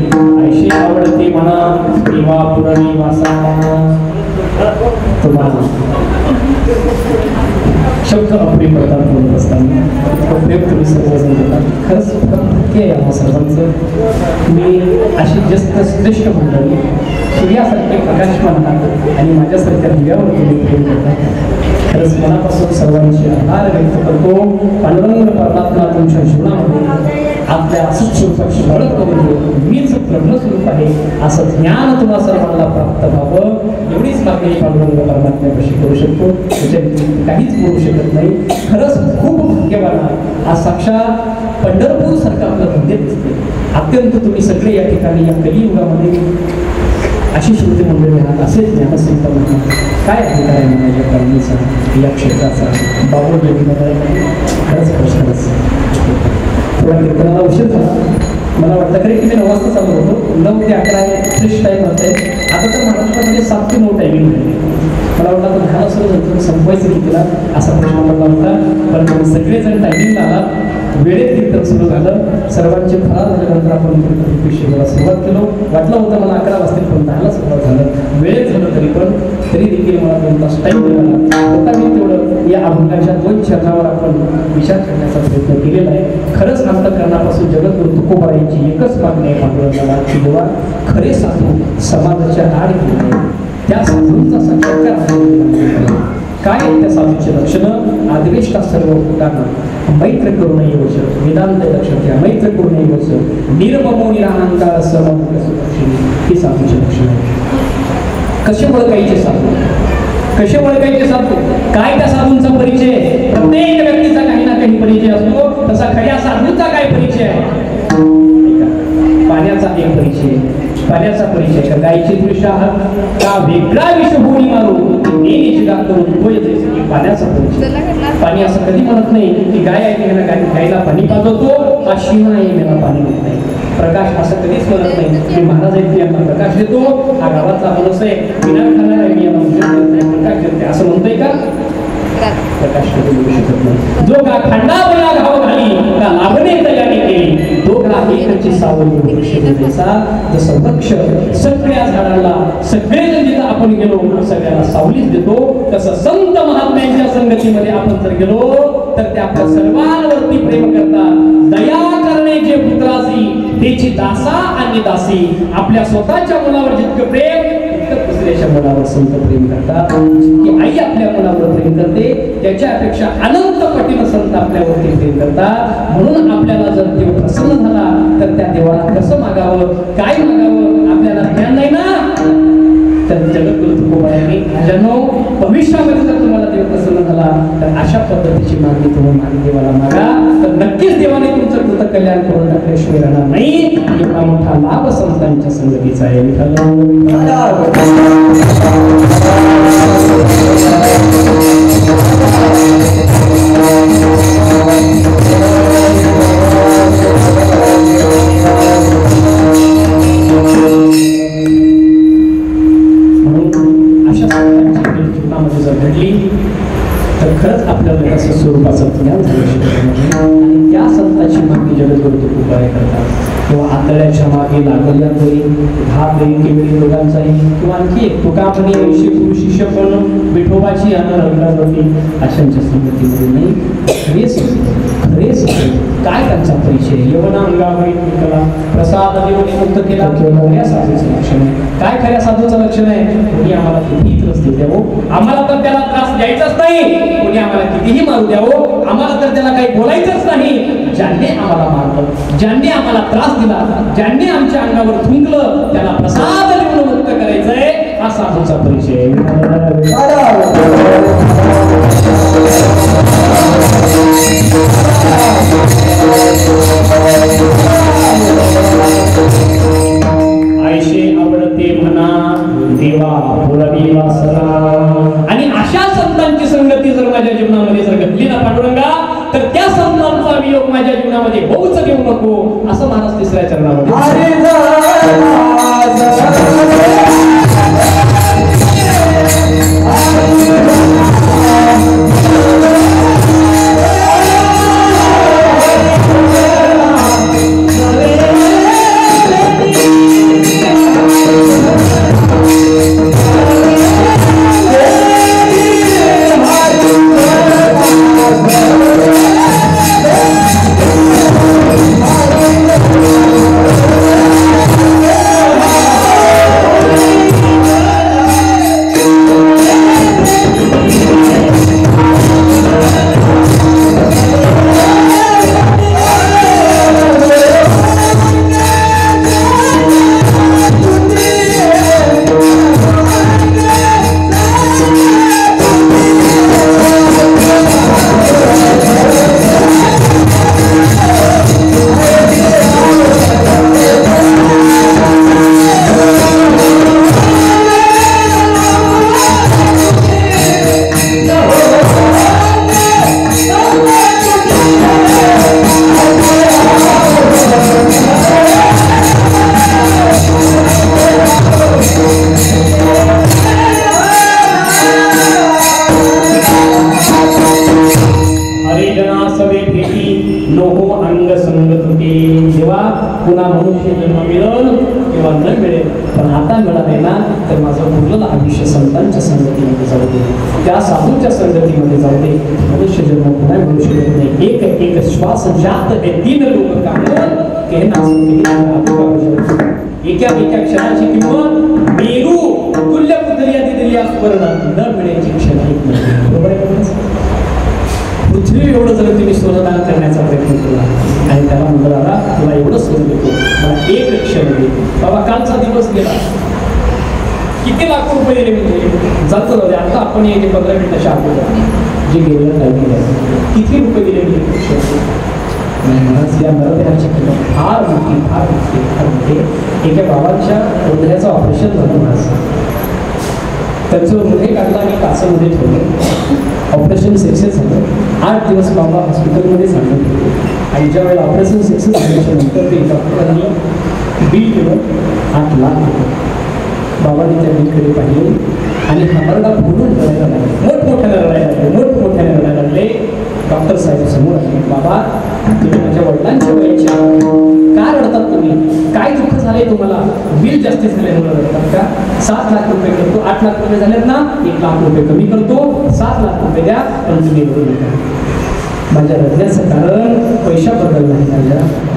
ऐशी आवडती म्हणा देवा पुरणी वासा तुम्हाला शब्द अप्रेम करतात बोलत असताना प्रेम तुम्ही सर्वजण देतात खरंच धक्के आहे सर्वांचं मी अशी जास्त श्रेष्ठ मंडळी सूर्यासारखे प्रकाशमान म्हणतात आणि माझ्यासारख्या दिव्यावर तुम्ही प्रेम करतात खरंच मनापासून सर्वांचे आभार व्यक्त करतो पांडुरंग परमात्मा तुमच्या जीवनामध्ये आपल्या असंच स्वरूपाची ओळख करून देतो मीच ब्रह्मस्वरूप आहे असं ज्ञान तुम्हाला सर्वांना प्राप्त व्हावं एवढीच मागणी पांडुरंग परमात्म्यापाशी करू शकतो त्याच्या काहीच बोलू शकत नाही खरंच खूप भाग्यवान आहे आज साक्षात पंढरपूर सारखं आपलं हृदय दिसते अत्यंत तुम्ही सगळे या ठिकाणी या कलियुगामध्ये अशी श्रुती मंडळी आहात असेच ज्ञानसंत म्हणतात काय अधिकार आहे माझ्या कर्मीचा या क्षेत्राचा बाबू खरंच खरंच थोडा कीर्तनाला उशीर झाला मला वाटतं खरे की मी 9 वाजता चालू होतो 9 ते 11 फ्रेश टाईम होते आता तर महाराष्ट्रामध्ये 7 ते 9 टायमिंग मला वाटतं आता 10 सुरू संपवायचं कितीला असा प्रश्न पडला होता पण सगळेजण टायमिंगला आला वेळेत कीर्तन सुरू झालं सर्वांचे फरार झाल्यानंतर आपण विषयाला सुरुवात केलो वाटलं होतं मला 11 वाजता पण 10ला सुरुवात झालं वेळेत झालं तरी देखील मला 2 तास टाईम मिळाला होता मी तेवढं या अभंगाच्या 2 चरणावर आपण विचार करण्याचा प्रयत्न केलेला आहे खरंच अंतःकरणापासून जगद्गुरू तुकोबारायांची एकच मागणी आहे पांडुरंगाला की देवा खरे साधू समाजाच्या आड गेले त्या साधूंचा साक्षात्कार काय त्या साधूचे लक्षणं आदिवेष्टा सर्व भूतांना मैत्र करू नये वच वेदांत लक्षात घ्या मैत्र करू नये वच निर्ममो निराहंकार समदक्षिणी ही साधूचे लक्षण आहे कसे ओळखायचे साधू काय त्या साधूंचा परिचय प्रत्येक व्यक्तीचा काही ना काही परिचय असतो तसा खऱ्या साधूंचा काय परिचय आहे पाण्याचा एक परिचय का गायची दृश्य आहात का वेगळा विष होळी मारू नेहमीची गात करून पाण्याचा परिचय पाणी असं कधी म्हणत नाही की गाय आहे की गायला पाणी पाजवतो हा शिव नाही मला पाणी देत नाही प्रकाश असं कधीच म्हणत नाही की महाराज आहेत यांना प्रकाश देतो हा गावातला माणूस आहे विना खाणार आहे मी यांना प्रकाश देते असं म्हणतोय का प्रकाश कधी देऊ शकत नाही जो का खंडावया घाव घाली का लाभणे तयारी केली तो का एकची सावली वृक्ष देण्याचा जसं वृक्ष सगळ्या झाडांना सगळेजण जिथं आपण गेलो सगळ्यांना सावलीच देतो तसं संत महात्म्यांच्या संगतीमध्ये आपण जर गेलो तर ते आपल्या सर्वांवरती प्रेम करतात दया करणे जे पुत्रासी त्याची दासा आणि दासी आपल्या स्वतःच्या मुलावर जितकं प्रेम दुसऱ्याच्या मुलावर संत प्रेम करतात की आई आपल्या मुलावर प्रेम करते त्याच्यापेक्षा अनंत पटीनं संत आपल्यावरती प्रेम करतात म्हणून आपल्याला जर देव प्रसन्न झाला तर त्या देवाला कसं मागावं काय मागावं आपल्याला ज्ञान नाही ना तर जगद्गुरू तुकोबारायांनी ज्यांनो भविष्यामध्ये जर तुम्हाला देव प्रसन्न झाला तर अशा पद्धतीची मागणी तुम्ही मागे देवाला मागा तर नक्कीच देवाने तुमचं कृत कल्याण करून टाकल्याशिवाय राहणार नाही एवढा मोठा लाभ संतांच्या संगतीचा आहे जीवनामध्ये जर घडली तर खरंच आपल्याला असं स्वरूपाचं ज्ञान झालं शकत आणि त्या संतांची मागणी जगद्गुरू तुकोबाराय करतात किंवा आतड्याच्या मागे लागल्या तरी घात केवळी लोकांचाही किंवा आणखी एक तुकापणी ऐशी शिष्य पण विठोबाची रंगावरती अशांच्या संगतीमध्ये नाही खरेच काय त्यांचा परिचय यवना अंगावरी कला प्रसाद देवने मुक्त केला खऱ्या साधूचं लक्षण आहे काय खऱ्या साधूचं लक्षण आहे कोणी आम्हाला कितीही त्रास देऊ द्यावं आम्हाला तर त्याला त्रास द्यायचाच नाही कोणी आम्हाला कितीही मारू द्यावं आम्हाला तर त्याला काही बोलायचंच नाही ज्यांनी आम्हाला मारलं ज्यांनी आम्हाला त्रास दिला ज्यांनी आमच्या अंगावर थुंकलं त्याला प्रसाद देऊन मुक्त करायचंय हा साधूचा परिचय आयशे आवडते म्हणा देवा पुरवी वासना आणि अशा संतांची संगती जर माझ्या जीवनामध्ये जर घडली ना पांडुरंगा तर त्या संतांचा वियोग माझ्या जीवनामध्ये होऊच देऊ नको असं महाराज तिसऱ्या चरणामध्ये मिळेल, पण आता मिळाले ना तर माझं उरलेलं आयुष्य संतांच्या संगतीमध्ये जाऊ दे, त्या साधूच्या संगतीमध्ये जाऊ दे. मनुष्य जन्म पुन्हा मिळू शकत नाही. एक एक श्वास जात हे 3 लोक काढून एका एका क्षणाची किंमत मेरू तुल्य पुतळी आधी दिली स्मरण न मिळायची क्षण एक नाही. बरोबर आहे. पृथ्वी एवढं जर तुम्ही सोनदान करण्याचा प्रयत्न केला आणि त्याला मुलाला तुला एवढं सोनं देतो, मला एक क्षण दे बाबा. कालचा दिवस गेला, किती लाखो रुपये दिले म्हणजे जातो जाऊ दे. आता आपण एक 15 मिनिटाच्या अगोदर जे गेलेलं टायमिंग किती रुपये दिले या मराठी फार मोठी फार मोठी फार मोठी. एका बाबांच्या हृदयाचं ऑपरेशन झालं माझं. त्यांचं हृदय काढलं आणि काचामध्ये ठेवलं. ऑपरेशन सक्सेस झालं. 8 दिवस बाबा हॉस्पिटलमध्ये सांगत होते आणि ज्या वेळेला ऑपरेशन सक्सेस झाल्याच्या नंतर ते डॉक्टरांनी बिल केलं 8 लाख रुपये. बाबांनी त्या बिलकडे पाहिले आणि हाताला फोडून रडायला लागले, मोठमोठ्याने रडायला लागले, मोठमोठ्याने रडायला लागले. डॉक्टर साहेब समोर आले, बाबा तुम्ही माझ्या वडिलांच्या वयाच्या का रडतात तुम्ही, काय दुःख झालंय तुम्हाला, बिल जास्ती झाले म्हणून रडतात का. 7 लाख रुपये करतो, 8 लाख रुपये झालेत ना, 1 लाख रुपये कमी करतो, 7 लाख रुपये द्या, पण तुम्ही रडू नका. माझ्या रडण्याचं कारण पैशाबद्दल नाही,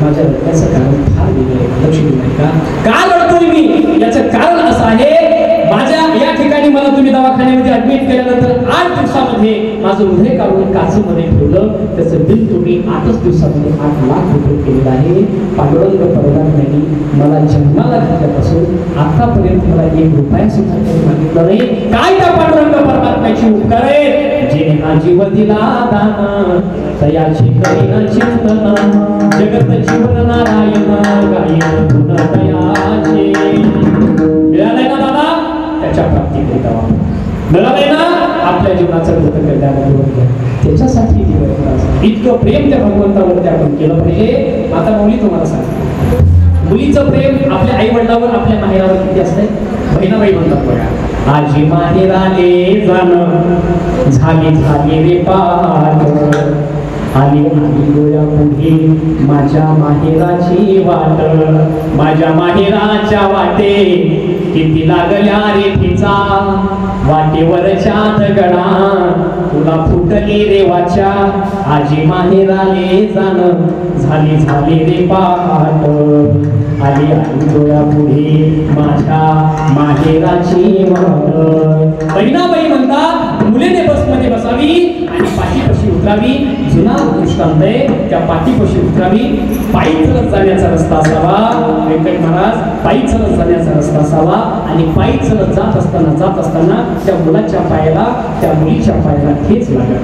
माझ्या रडण्याचं कारण फार वेगळं आहे. लक्ष देऊ नका. का रडतोय मी याचं कारण असं आहे, माझ्या या ठिकाणी मला तुम्ही दवाखान्यामध्ये ऍडमिट केल्यानंतर 8 दिवसामध्ये माझं हृदय काढून काचेमध्ये ठेवलं. त्याचं बिल तुम्ही 8च दिवसामध्ये 8 लाख रुपये केलेलं आहे. पांडुरंग परमात्म्याने मला जन्माला घातल्यापासून आतापर्यंत मला 1 रुपया सुद्धा कधी मागितलं नाही. काय त्या पांडुरंग परमात्म्याची उपकार आहे, जे हा जीव दिला दान तयाची करीना चिंतन, जगत जीवन नारायण गायन गुण दयाचे. मिळालंय ना दादा, त्याच्या प्राप्तीकरिता मिळालंय ना, आपल्या जीवनाचं कृतज्ञता त्याच्यासाठी इतकं प्रेम त्या भगवंतावरती आपण केलं पाहिजे. आता मुली तुम्हाला सांगते, मुलीचं प्रेम आपल्या आई वडिलांवर आपल्या माहेरावर किती असतंय. बहिणाबाई म्हणतात बघा, आजी माहेराले जाणं झाली झाली रे पाठ, आली आली डोळ्या पुढे माझ्या माहेराची वाट, माझ्या माहेराच्या वाटे किती लागल्या रे ठिचा, वाटेवरच्या दगडा तुला फुटली रे वाचा, आजी माहेराले जाणं झाली झाली रे पाठ, आली आली डोळ्या पुढे माझ्या माहेराची वाट. बहिणाबाई म्हणतात मुलीने बसमध्ये बसावी आणि पाठीपाशी उतरावी. जुना दृष्टांत आहे, त्या पाठीपाशी उतरावी. पायी चलत जाण्याचा रस्ता असावा, व्यंकट महाराज पायी चलत जाण्याचा रस्ता असावा आणि पायी चलत जात असताना त्या मुलाच्या पायाला त्या मुलीच्या पायाला ठेच लागली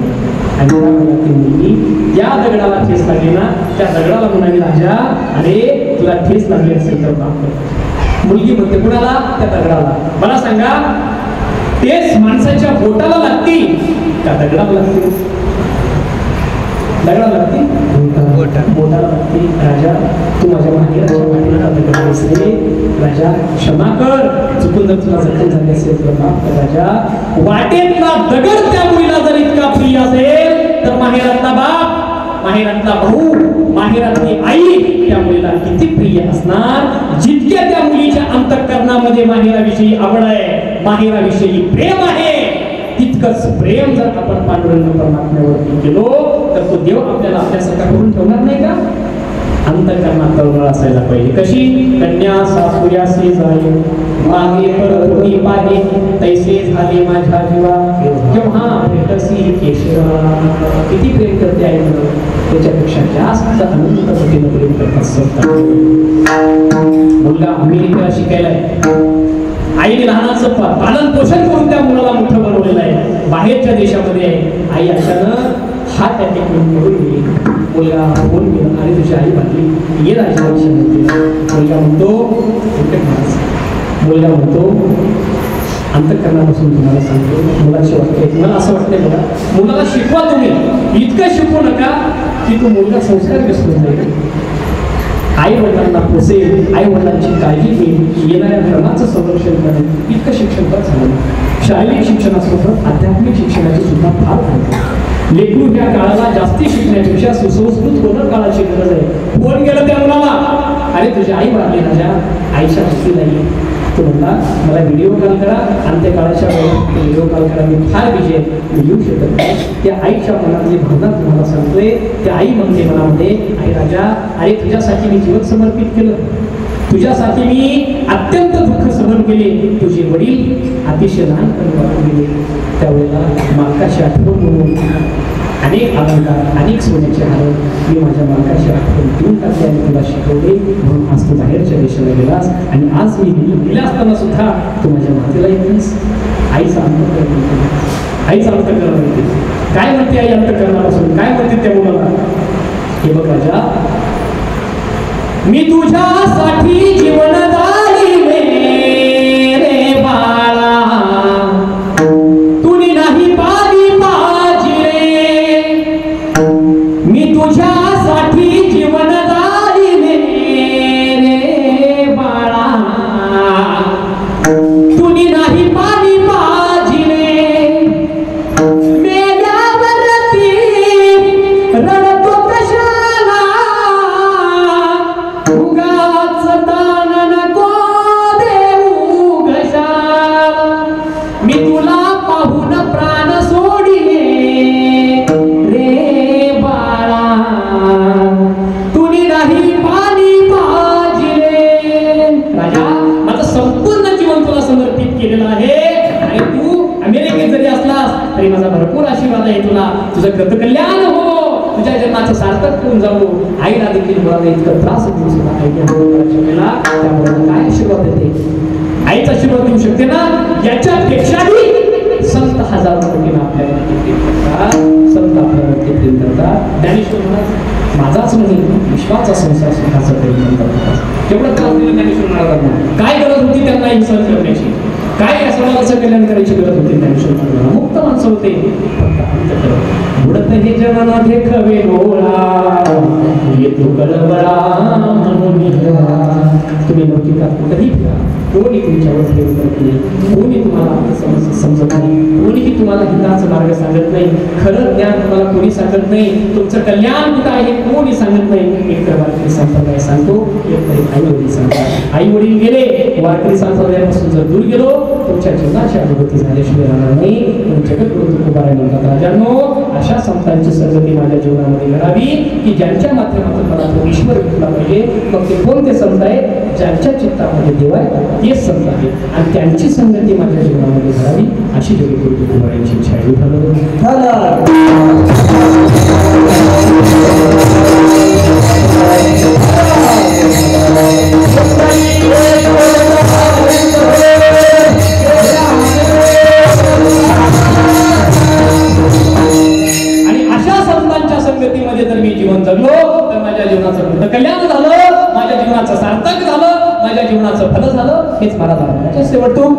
आणि त्या मुलाची मुलगी त्या दगडाला ठेच लागली ना, त्या दगडाला म्हणाली राजा अरे तुला ठेच लागली असेल तर काम कर. मुलगी म्हणते कुणाला, त्या दगडाला. मला सांगा ठेच माणसाच्या बोटाला लागती का दगडाला लागते. दगडाला लागते, बोटाला लागते. राजा तू माझ्या माहेराच्या पाठीला दगड बसले, राजा क्षमा कर, चुकून जर तुला जखम झाली असेल तर माफ कर राजा. वाटेतला दगड त्या मुलीला जर इतका प्रिय असेल तर माहेरातला बाप, माहेरातला भाऊ, माहेरातली आई त्या मुलीला किती प्रिय असणार. जितक्या त्या मुलीच्या अंतःकरणामध्ये माहेराविषयी आवड आहे, माहेराविषयी प्रेम आहे, तितकंच प्रेम जर आपण पांडुरंग परमात्म्यावरती केलो तर तो देव आपल्याला आपल्यासारखा करून ठेवणार नाही का. अंतःकरणात तळमळ असायला पाहिजे. कशी, कन्या सासुऱ्यासी झाली मागे परतुनी पाहे, तैसे झाले माझ्या जीवा केव्हा भेटसी केशवा. किती प्रेम करते आई म्हणून, त्याच्यापेक्षा जास्त अनंत पटीनं प्रेम करतात. मुलगा अमेरिकेला शिकायला आहे, आईने लहानाचं पालन पोषण करून त्या मुलाला मोठं बनवलेलं आहे. बाहेरच्या देशामध्ये आई अचानक हार्ट अटॅक म्हणून गेली. मुलगा फोन केला आणि तुझी आई म्हटली ये राजा. मुलगा म्हणतो अंतःकरणापासून तुम्हाला सांगतो, मुलाची वाटते मला असं वाटतंय बघा, मुलाला शिकवा तुम्ही, इतकं शिकवू नका की तो मुलगा संस्कारग्रस्त होऊन जाईल. आई वडिलांना पोसेल, आई वडिलांची काळजी घेईल, येणाऱ्या धर्माचं संरक्षण करेल, इतकं शिक्षण तर झालं. शारीरिक शिक्षणासोबत आध्यात्मिक शिक्षणाची सुद्धा फार फायदा. लेकरू ह्या काळाला जास्ती शिकण्यापेक्षा सुसंस्कृत होणं काळाची गरज आहे. फोन केलं त्या मुलाला, अरे तुझी आई वारली राजा, आईच्या हाती नाही. तो म्हणला मला व्हिडिओ कॉल करा, अंत्यकाळाच्या वेळेत व्हिडिओ कॉल करा, मी फार बिजी आहे, मी येऊ शकत नाही. त्या आईच्या मनातली भावना तुम्हाला सांगतोय. त्या आई म्हणते मनामध्ये, आई राजा, अरे तुझ्यासाठी मी जीवन समर्पित केलं, तुझ्यासाठी मी अत्यंत दुःख सहन केले. तुझे वडील अतिशय लहानपणी वारून गेले. त्यावेळेला मालकाची आठवण म्हणून अनेक अलंकार, अनेक सोन्याचे हार मी माझ्या मालकाची आठवण देऊन टाकले आणि तुला शिकवले. म्हणून आज तू बाहेरच्या देशाला गेलास आणि आज मी गेले असताना सुद्धा तू माझ्या मातेला येतेस. आईचा अंतकरण म्हणते, आईचा अंतकरण म्हणते. काय म्हणते आई अंतकरणापासून, काय म्हणते त्या मुलाला? हे बघ राजा, मी तुझ्यासाठी जीवन दालिले रे बाळा, तुनी नाही पाली माझी रे. मी तुझ्यासाठी जीवन दालिले रे बाळा, तुनी नाही पाली माझी रे. मेल्यावरती रडतो कशाला, उगाच ताण नको देऊ घशाला. मी तुला पाहून प्राण सोडिले रे बाळा, तुनी नाही पाणी पाजिले. राजा, माझं संपूर्ण जीवन तुला समर्पित केलेलं आहे आणि तू अमेरिकेत जरी असलास तरी माझा भरपूर आशीर्वाद आहे तुला. तुझं कृतकल्याण हो, तुझ्या जन्माचं सार्थक होऊन जाऊ. आईला देखील मुलाला इतका त्रास देऊ सुद्धा आईला त्यामुळे काय आशीर्वाद देते? आईचा आशीर्वाद देऊ शकते ना. याच्यापेक्षाही संत हजारो पटीने आपल्यावरती प्रेम करतात, संत आपल्यावरती प्रेम करतात. ज्ञानेश्वर महाराज माझाच नाही, विश्वाचा संसार सुखाचा प्रेम करतात. तेवढं त्रास दिलं ज्ञानेश्वर महाराजांना. काय गरज होती त्यांना ही सहन करण्याची? काय या समाजाचं कल्याण करायची गरज होती ज्ञानेश्वर महाराजांना? मुक्त माणसं होते. बुडत हे जन देखवे डोळा, येतो कळवळा म्हणून तुम्ही लौकिकात कुठेही फिरा, कोणी तुमच्यावर प्रेम करत नाही, कोणी तुम्हाला आपली समस्या समजत नाही, कोणीही तुम्हाला हिताचा मार्ग सांगत नाही, खरं ज्ञान तुम्हाला कोणी सांगत नाही, तुमचं कल्याण कुठं आहे कोणी सांगत नाही. एक तर वारकरी संप्रदाय सांगतो, एक तरी आई वडील सांगतात. आई वडील गेले, वारकरी संप्रदायापासून जर दूर गेलो, तुमच्या जीवनाची अनुभूती झाल्याशिवाय राहणार नाही. जगद्गुरु तुकोबाराय म्हणतात, राजांनो, अशा संतांची संगती माझ्या जीवनामध्ये घडावी की ज्यांच्या माध्यमातून मला तो ईश्वर भेटला पाहिजे. मग ते कोणते संत आहेत? ज्यांच्या चित्तामध्ये देव आहे तेच संत आहे आणि त्यांची संगती माझ्या जीवनामध्ये घडावी अशी जगद्गुरु तुकोबारायांची इच्छा आहे. आणि अशा संतांच्या संगतीमध्ये जर मी जीवन जगलो तर माझ्या जीवनाचं कल्याण झालं, माझ्या जीवनाचं सार्थक झालं, माझ्या जीवनाचं फल झालं. हेच मला जाणवलं. शेवट Oh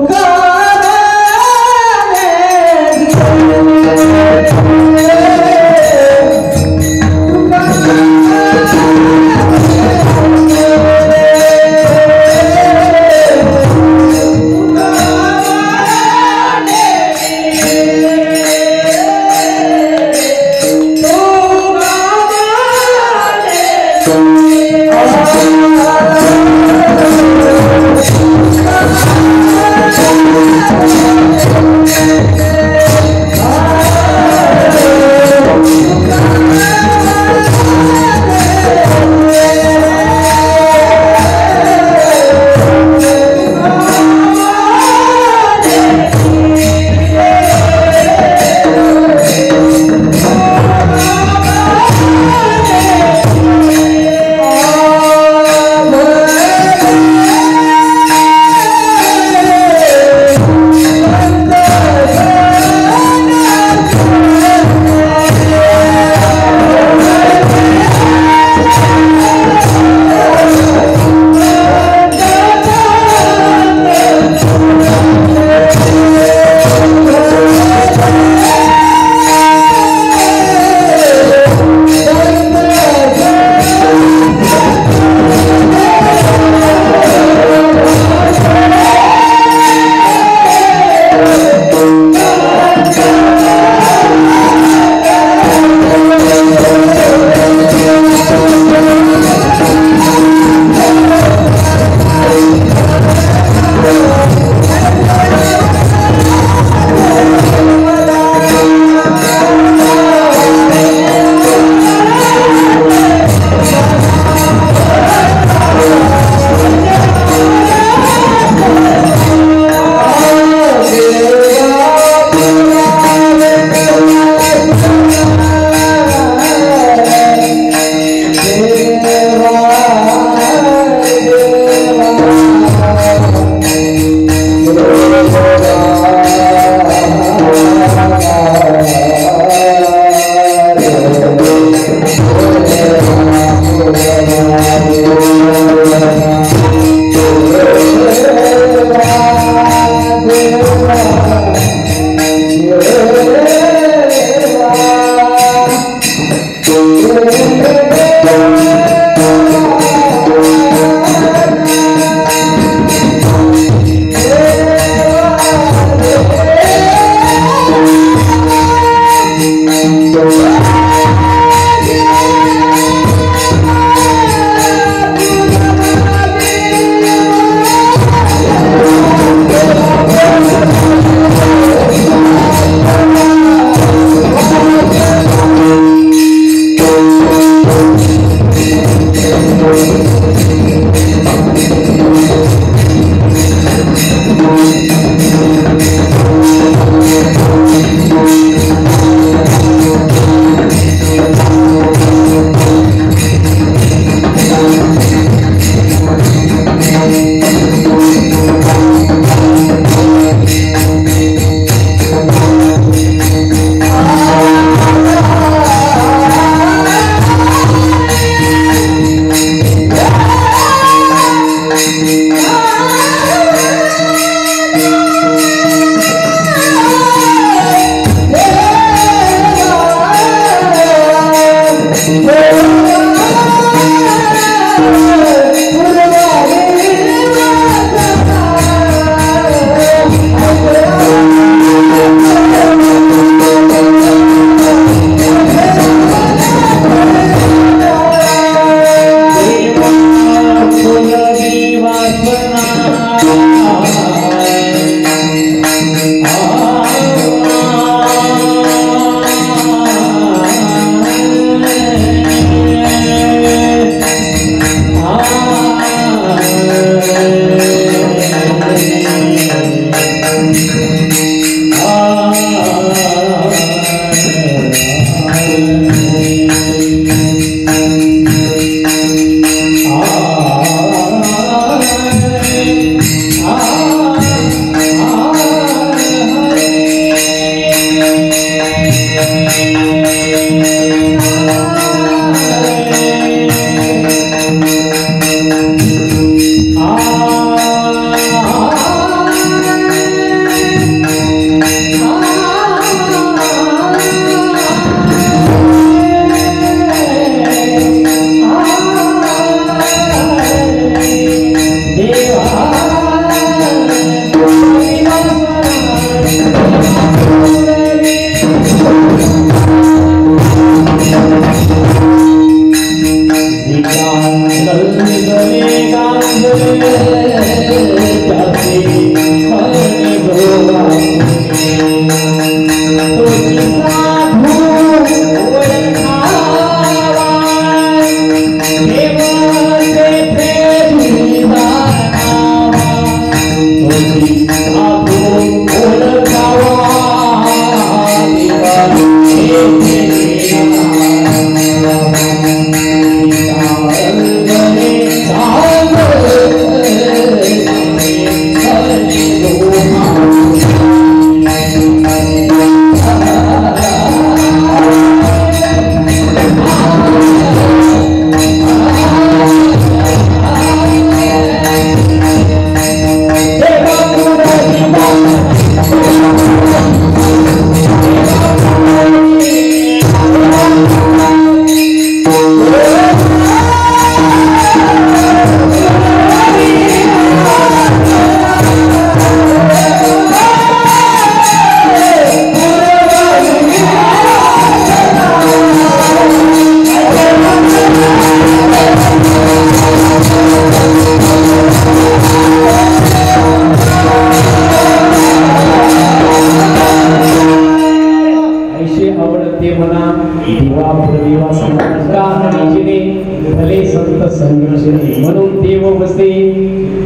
म्हणून देव बसते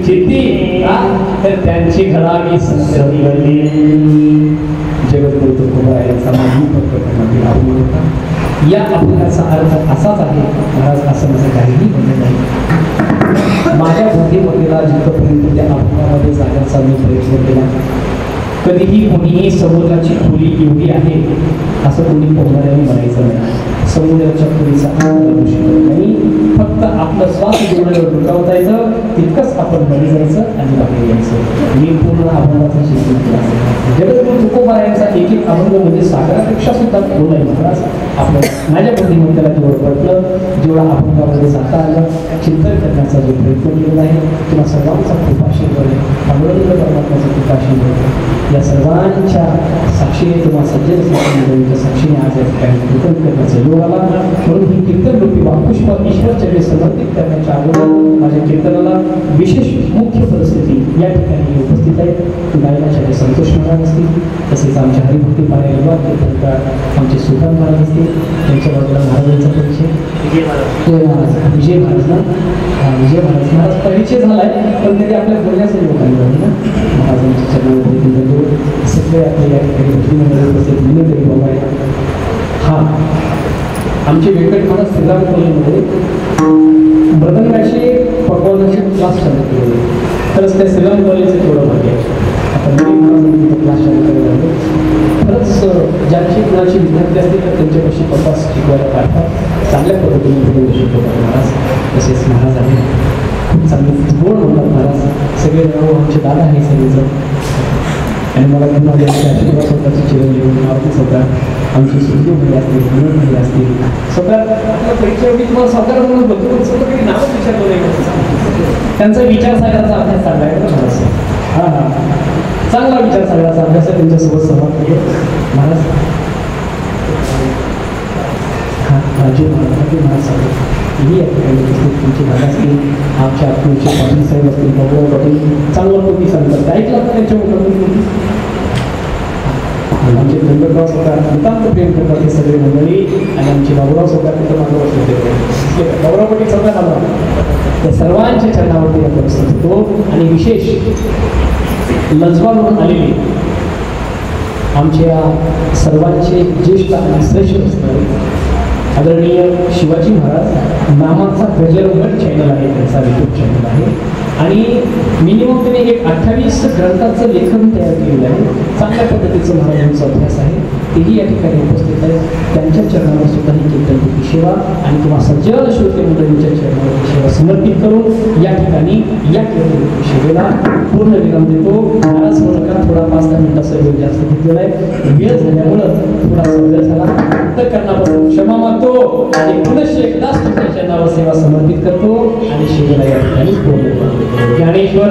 चित्ती तर त्यांची घडावी संतती जगद्गुरु तुकोबारायांचा माहिती होता. या अभंगाचा अर्थ असाच आहे महाराज, असं माझं काहीही म्हणणं नाही. माझ्या बुद्धिमत्तेला जिथपर्यंत त्या अभंगामध्ये जाण्याचा मी प्रयत्न केला, कधीही कोणीही समुद्राची खोली एवढी आहे असं कोणी पोहणाऱ्याने म्हणायचं नाही. समुद्राच्या खोलीचा आनंद नाही, फक्त आपलं श्वास जेवढं डोकावतायचं तितकंच आपण मध्ये जायचं आणि बाहेर यायचं. मी पूर्ण अभंगाचा शिक्षण केला. जगद्गुरु तुकोबारायांचा एक एक अभंग म्हणजे सागरापेक्षा सुद्धा खोल आहे महाराज. आपलं माझ्या बुद्धिमत्तेला जेवढं पडलं, जेवढा अभंगामध्ये जाता आलं, चिंतन करण्याचा जो प्रयत्न केलेला आहे, किंवा सर्वांचा कृपाशीर्वाद आहे, पांडुरंग परमात्म्याचा कृपाशीर्वाद आहे. या सर्वांच्या साक्षीने किंवा सज्जन मंडळींच्या साक्षीने आज या ठिकाणी कीर्तन करण्याचा योग आला. म्हणून ही कीर्तन रूपी पुष्प ईश्वरचरणी समर्पित करण्याच्या अगोदर माझ्या कीर्तनाला विशेष मुख्य परिस्थिती या ठिकाणी उपस्थित आहेत. गायनाचे संतोष महाराज असतील, तसेच आमच्या हरिभक्ती पारायण कीर्तनकार आमचे सुलतान महाराज असतील, त्यांच्या बाजूला महाराजांचा परिचय विजय महाराज ना विजय महाराज परिचय झाला आहे, पण तरी आपल्या बोलण्याचं लोक आले ना महाराजांच्या चरणामध्ये सगळे आपल्या या ठिकाणी भक्तीमध्ये उपस्थित तरी बाबा आहे. हां, आमचे व्यंकट महाराज श्रीराम कॉलेजमध्ये मृदंगाचे पकवानाचे क्लास चालू केले. खरंच त्या श्रीराम कॉलेजचं थोडं भाग्य आहे. आता नवीन क्लास चालू करायला लागले. खरंच ज्यांची कुणाची विद्यार्थी असतील तर त्यांच्यापाशी कपास शिकवायला काढतात. चांगल्या पद्धतीने पुढे शिकवतात महाराज. तसेच महाराज आहे खूप चांगले गोड म्हणतात महाराज. सगळे नाव आमचे दादा आहे सगळेजण. आणि मला पुन्हा आशीर्वाद स्वतःची चिरंजीव मारुती स्वतः आमची सुरजीव भाई असतील, विनोद भाई असतील. स्वतः आपला परिचय मी तुम्हाला स्वतः म्हणून बघतो, पण स्वतः काही नावच विचारलं नाही. त्यांचा विचारसागराचा अभ्यास चांगला आहे ना महाराज. हां, चांगला विचारसागराचा अभ्यास आहे. त्यांच्यासोबत सहभाग केले महाराज. हां, राजीव महाराज सांगतो ही या ठिकाणी उपस्थित तुमची भाग असतील, आमच्या तुमचे पाटील साहेब असतील, बाबूराव पाटील चांगलं कृती सांगतात. ऐकलं तर त्यांच्या मुलांनी आमचे त्र्यंबकराव स्वतः नितांत प्रेम करतात हे सगळे मंडळी. आणि आमचे बाबूराव स्वतः तिथं मागं बसले, बाबूराव पाटील स्वतः आला. त्या सर्वांच्या चरणावरती उपस्थित होतो. आणि विशेष लजवा म्हणून आलेले आमच्या सर्वांचे ज्येष्ठ आणि श्रेष्ठ असणारे आदरणीय शिवाजी महाराज नामाचा गजरगट चॅनल आहे, त्यांचा यूट्यूब चॅनल आहे. आणि मिनिमम त्याने एक 28 ग्रंथाचं लेखन तयार केलेलं आहे. चांगल्या पद्धतीचं महाराजांचा अभ्यास आहे. तेही या ठिकाणी उपस्थित आहेत. त्यांच्या चरणावर सुद्धा ही कीर्तनरूपी सेवा आणि किंवा सज्जन श्रोते मंडळींच्या चरणावरती सेवा समर्पित करून या ठिकाणी या कीर्तनरूपी सेवेला पूर्ण विराम देतो. नाराज होऊ नका, थोडा 5-10 मिनिटाचा वेळ जास्त घेतलेला आहे. वेळ झाल्यामुळं थोडासा वेळ झाला, अंतःकरणापासून क्षमा मागतो आणि पुनश्च एकदा तुमच्या चरणावर सेवा समर्पित करतो आणि सेवेला या ठिकाणी पूर्ण. ज्ञानेश्वर